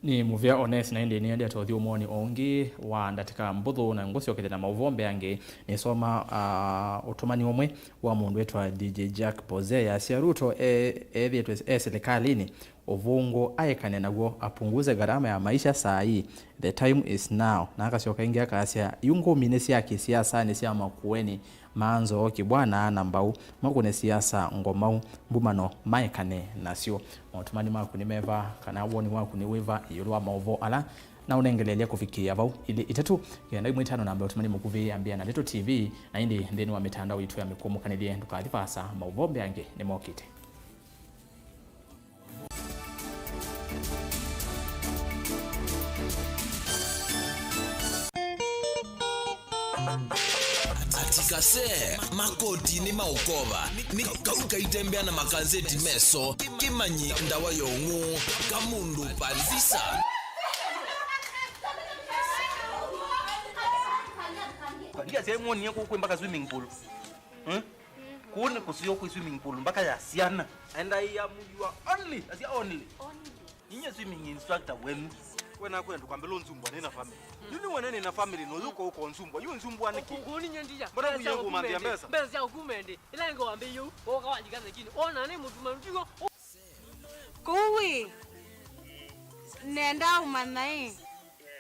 Speaker 1: Ni muvia Ones na indi niende atothi umoni ongi wa ndatika mbuthu na ngosi okete na Mauvoo mbeange ni soma utumani umwe wa mundu wetwa DJ Jack Poze ya siaruto ethietwe serikalini uvungu aekane naguo apunguze gharama ya maisha saa hii. The time is now. Na akasioka ingia kasia yungu mine siaki siasa ni siya makuweni maanzo kibwana na mbau makune siasa ngomau mbumano maekane nasio mautumani makuni meva kana woni wakuni wiva yulwa Mauvoo ala na unengelelea kufikia vau ili itatu kenda imwitano namba utumani mukuvi ambia na Leto TV na indi ndeni wa mitandao itu ya mikumu kanilie ndukadhipasa Mauvoo mbeange ni mokite.
Speaker 2: Atikase makoti ni maukova ni kauka itembea na makanzeti meso kimanyi ndawa yongu kamundu palvisa
Speaker 10: Kadia sehemu ni yako mpaka swimming pool. Kuone kusio kwa swimming pool mpaka ya siana. And I am only, as only. Ninye swimming instructor when kwenda kwambela nzumbwa nina family. Yuni wanene na family no yuko uko nzumbwa. Yu nzumbwa niki.
Speaker 18: Kuni nyandija.
Speaker 10: Mbona kuyangu mandia mbesa?
Speaker 18: Mbesa ya kumende. Ila ngo ambe yu. Oka wajikaza kini. Ona ne mutu mandigo.
Speaker 19: Kuwi. Nenda umanai.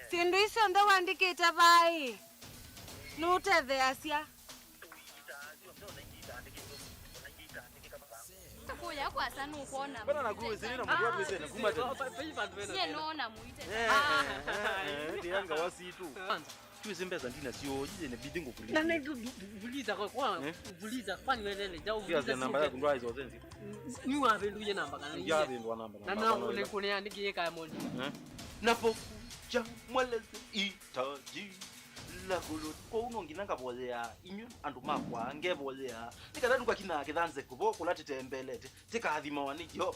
Speaker 19: Sindu iso ndo wandikita bai. Nutethe asia.
Speaker 25: Kuya kwa sana ukona.
Speaker 10: Bana na kuwe zilina mtu watu wese na kumate.
Speaker 25: Ye naona muite.
Speaker 10: Ndianga wasitu. Kiwe zimbeza ndina sio jije ne bidingo kulia.
Speaker 18: Na vuliza kwa vuliza kwani welele jau vuliza.
Speaker 10: Kiasi namba yako ndo hizo zenzi.
Speaker 18: Ni wapi nduje namba kana ni.
Speaker 10: Ya ndo namba.
Speaker 18: Na ule kune andike kaya moli.
Speaker 10: Napokuja mweleze itaji la kulut ko unongi nanga bolea inyu andu makwa ngebolea nikadadu kwa kina kidanze kubo kulati tembelete tikathima wanijo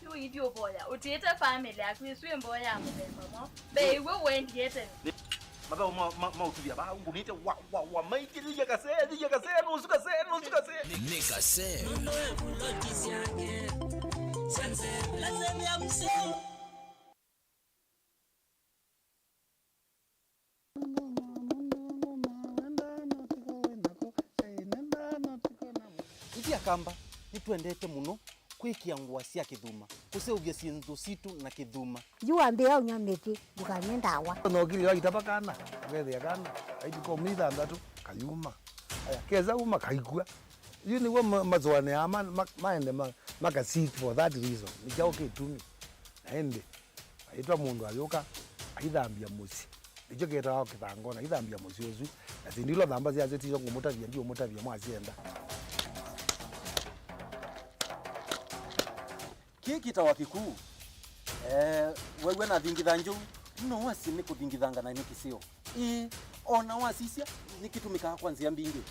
Speaker 25: Yo idio boya utete family akwiswe mboya mubemamo bewe wendiete
Speaker 10: maba ma utubia ba ungunite wa maiki dije kase no suka se
Speaker 2: nikase sanse lazima yamso.
Speaker 10: Itia kamba nitwendete muno kwikia ngwa cia kithuma kuseuvia sindu situ na kithuma
Speaker 20: yuambia unyamiti ndukanyenda wa
Speaker 13: no gili wa itabakana wethe kana aitiko mitha ndatu kayuma aya keza uma kaikua yuni wa mazwane ama maende maka seek for that reason nikao kitumi aende aitwa mundu ayoka aithambia musi ndicho ketao kithangona aithambia musi ozu asindilo thamba cia zetizo ngumutavia ndio mutavia mwacienda
Speaker 10: kikita wa kikuu wewe na thingitha njuu no wasi ni kuthingithanga na nikisio ona wasisia nikitumika kwanzia mbingi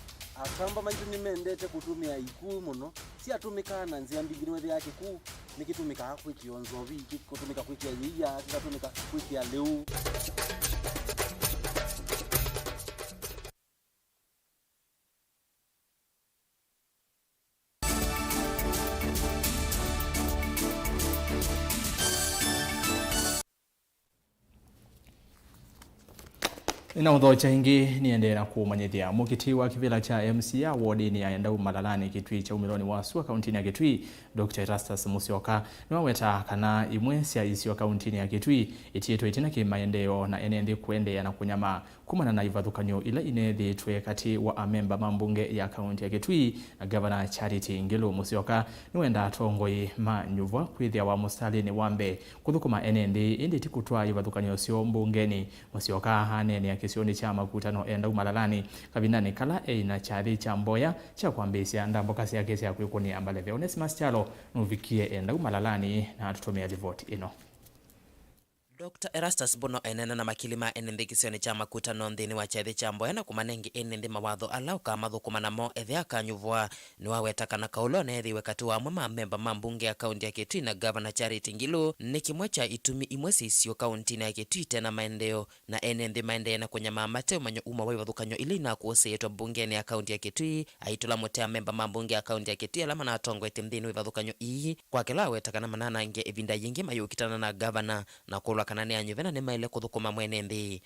Speaker 10: akamba maitu nimendete kutumia ikuu muno si atumika na nzia mbingi niwe yake kuu nikitumika kwikionzo viki kutumika kwikia yiya kikatumika kwikia leu
Speaker 1: Ina udhocha ingi niendera kumanyithia mukiti wa kivila cha MCA wodi ni aenda umalalani Kitui cha umiloni wa Sua kauntini ya Kitui Dr. ERASTUS Musyoka niwaweta kana imwe cia isio kauntini ya Kitui itieto itina kimaendeo na enendi kuendea na kunyama kumana na ivathukanyo ila inethitwe kati wa amemba mambunge ya kaunti ya Kitui na Governor Charity Ngilu. Musyoka niwenda atongoi manyuvwa kwithia wa mustalini wambe kuthukuma enendi indi tikutwa ivathukanyo sio mbungeni. Musyoka hanene ya kisioni cha makutano enda umalalani kabinani kala na chali cha mboya cha kuambisia ndambo kasi ya kesi ya kuikuni ambaleve Onesimus Chalo nuvikie enda umalalani na tutumia ripoti ino.
Speaker 7: Dr. ERASTUS Bono enena na makilima enende kisioni cha makutano nthini wa chethi cha mboya na kumanengi enende mawatho alau ka mathukuma namo ethia kanyuvwa ni wawetaka na kaulo na ethi wekatu wa mama memba mambunge ya kaunti ya Kitui na Governor Charity Ngilu ni kimwe cha itumi imwe sisio kaunti na Kitui tena maendeo na enende maendeo na kwenye mamate umanyo uma wa wathukanyo ili na kuose yetu bungeni ya kaunti ya Kitui aitula motea memba mambunge ya kaunti ya Kitui alama na atongo etemthini wa wathukanyo ii kwa kila wetaka na manana nge evinda yingi mayukitana na Governor na kulwa kanani anyuvena ni maile kuthukuma mwene nthi.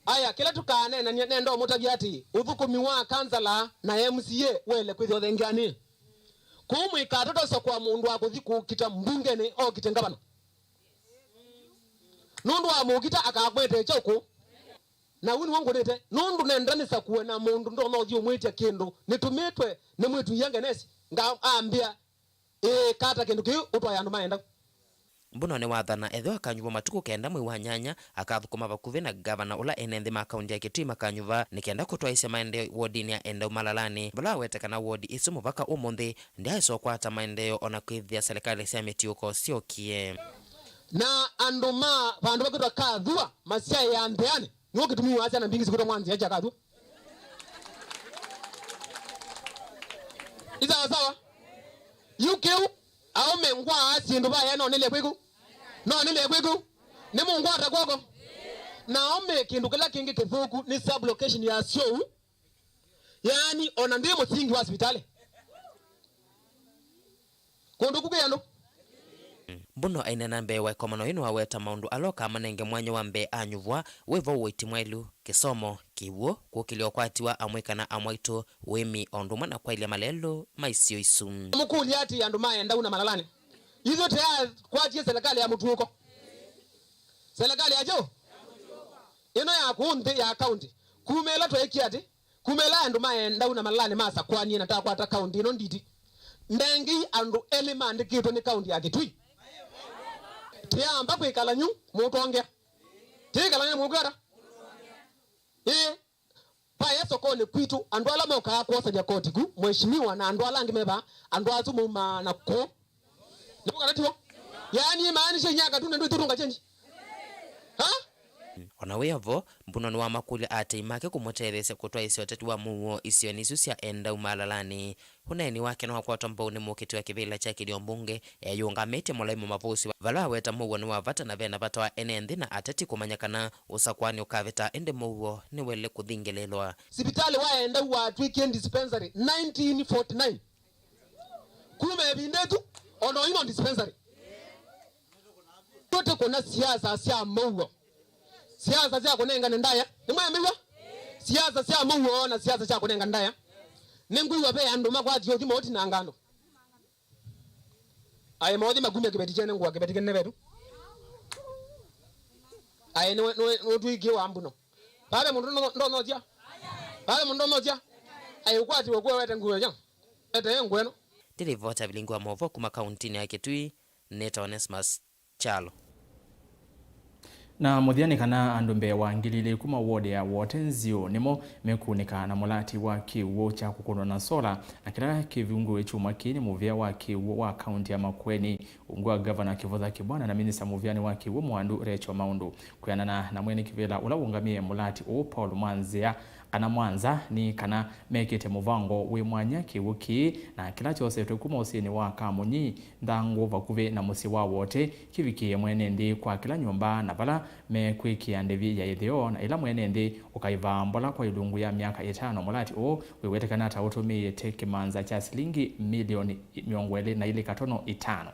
Speaker 5: Aya kila tukane na nendo mutagiati uthukumi wa kansala na MCA wele kwithio thengani kumwika toto so kwa mundu wa kuthiku kita mbungeni o kitengabana nundu wa mukita akakwete choko na wini wangu nete nundu nendanisa kuwe na mundu ndo no thio mwitia kindu nitumitwe ni mwitu yangenesi nga ambia kata kindu kiu utwa yandu maenda.
Speaker 7: Mbono ni wathana ethwa akanyuva matuku kenda mwi wa nyanya akathukuma vakuvi na Governor ula enenthi makaundi ya Kitui makanyuva nikenda kutwaisya maendeo wodini ya enda umalalani vala wetekana wodi isu muvaka umunthi ndiaiso kwata maendeo ona kwithia serikali cia mitiuko siokie
Speaker 5: na anduma vandu vakitwa kathua masia ya ntheani niwo kitumi wacha na mbingi sikutwa mwanzi ya kathua isawa sawa yukiu au mengwa asindu vaya no nile kwiku ni mungu atakwako na ome kindu kila kingi kithuku ni sublocation ya show yani ona ndiye musingi wa hospitali kundu kugendo.
Speaker 7: Mbono ainena mbe wa komano ino waweta maundu aloka manenge mwanyo wa mbe anyuvwa wevo witi mwailu kisomo kiwo kukilio kwatiwa amweka na amwaitu wemi onduma na kwa ile malelo maisio isu
Speaker 5: mukuli ati andu maenda una malalani hizo tayari kwatie serikali ya mutuko serikali ajo ino ya kundi ya county kumela to ekiati kumela andu maenda una malalani masa kwani nataka kwata county ino nditi ndengi andu element kito ni county ya Kitui tiamba kwikala nyu mutongea tikala nyu mugara pa yeso kone kwitu andu ala moka kwa saja koti ku mheshimiwa na andu ala ngimeba andu azumu na ko nibuka natio yani maanisha nyaka tu ndio turunga change ha
Speaker 7: ona weavo mbuno ni wa makuli ate imake kumotherese kutwa isio tetu wa muo isio nisu cia enda umalalani huneni wake no kwa tombo ni mukiti wa kivila cha kilio mbunge yungamete mulaimo mavusi vala weta muo ni wavata na vena vata wa enenthi na ateti kumanyakana usakwani ukaveta ende muo ni wele kuthingelelwa
Speaker 5: sipitali wa enda wa weekend dispensary 1949 kume bindetu ono ino dispensary tote kuna siasa cia muo siasa cia kunenga ndaya nimwambiwa siasa cia muo na siasa cia kunenga ndaya ningwiwa be andu makwatio kimoti na ngando aye modi magume kibeti chene ngwa kibeti kene betu aye no tuiki wa ambuno pale mundu ndo notia pale mundu notia aye ukwati wokwe wete nguwe ja ete ngweno
Speaker 7: tilivota Vilingi wa Mauvoo kuma kauntini ya Kitui neta Onesimus Chalo
Speaker 1: na muthiani kana andu mbe wangilile kuma ward ya Wotenzio nimo mekunika na mulati wa kiwo cha kukono na sola na kila kiviungo echuma kini muvia wa kiwo wa kaunti ya Makueni ungwa Governor Kivutha Kibwana na Minister muviani wa kiwo Mwandu Recho Maundu kuyanana na mwene kivela ula ungamie mulati o Paul Mwanzia kana Mwanza ni kana mekete muvango we mwanya kiwuki na kila chose tukuma usini wa kamunyi ndango vakuve na musi wa wote kivikie mwene ndi kwa kila nyumba na bala mekwikia ndevi ya itheo na ila mwene ndi ukaiva mbola kwa ilungu ya miaka 5 mulati o wewetekana tautumie teke manza cha shilingi milioni 20 na ile katono 5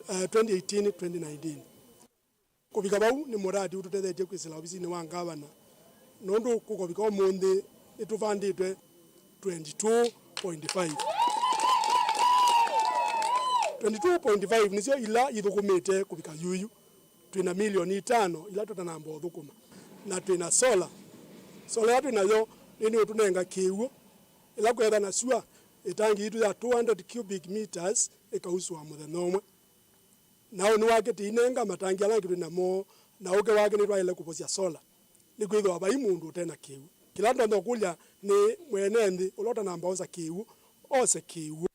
Speaker 13: 2018 kubika bau ni muradi ututethetie kwisila obisini wa ngavana nondu kukobika omunthi ituvanditwe 22.5 22.5 nicio ila ithukumite kubika yuyu twina milioni 5 ila tutanamba uthukuma na twina sola ya twinayo nini utunenga kiwo ila kwetha na sua itangi itu ya 200 cubic meters ikauswa muthenya umwe nao ni wake tinenga matangi ala kitu namo na uke wake ni twaile kuposia sola ni kwithwa bai mundu tena kiu kila ndo kulya ni mwenendi ulota namba oza kiu ose kiu.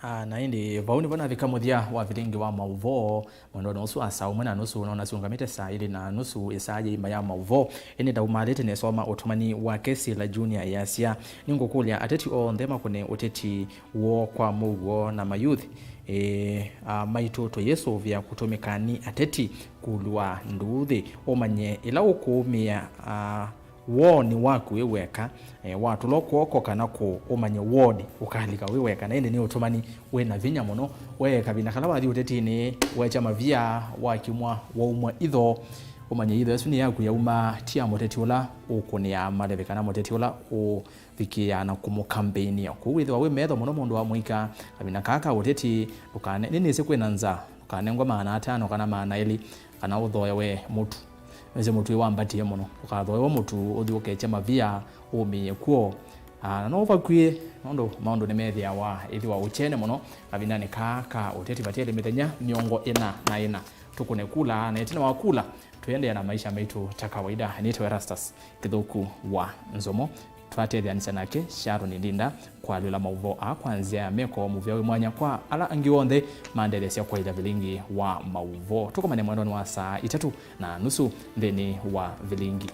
Speaker 1: Na indi vauni vana vikamuthia wa Vilingi wa Mauvoo mondo nusu asa umwe na nusu unaona siungamite saa ili na nusu isaje imba ya Mauvoo ene daumalete nesoma utumani wa kesi la junior yasia ningokulya ateti o ndema kune uteti wo kwa Mauvoo na mayuthi maitoto yesu vya kutomekani ateti kulwa nduthi omanye ila ukumia woni waku weweka watu lokoko kana ko umanye wodi ukalika weweka na ende ni utumani we na vinya muno weka bina kala wathi utetini wecha mavia wakimwa waumwa itho umanye itho esuni yaku ya uma tia moteti ula ukunia maleve kana moteti ula uvikia na kumu campaign ya kuwithwa we metho muno mundu wa muika kabina kaka uteti ukane nini se kwenanza ukanengwa maana 5 kana maana 2 kana uthoya we mutu eze mutu wambatie muno ukathoewa mutu uthi ukecha mavia umiye kuo no vakwie nondo maundu ni methia wa ithi wa uchene muno kabina ni kaka uteti batele mithenya miongo ina na ina tukune kula na etina wakula tuende na maisha maitu ta kawaida. Nito ERASTUS kithuku wa NZOMO twatethia nake Sharon Ndinda kwa lula Mauvoo kwanzia meko muvya we mwanya kwa ala angionthe maendelesya kwa ila Vilingi wa Mauvoo tukomane mwendoni wa saa 3:30 thini wa Vilingi.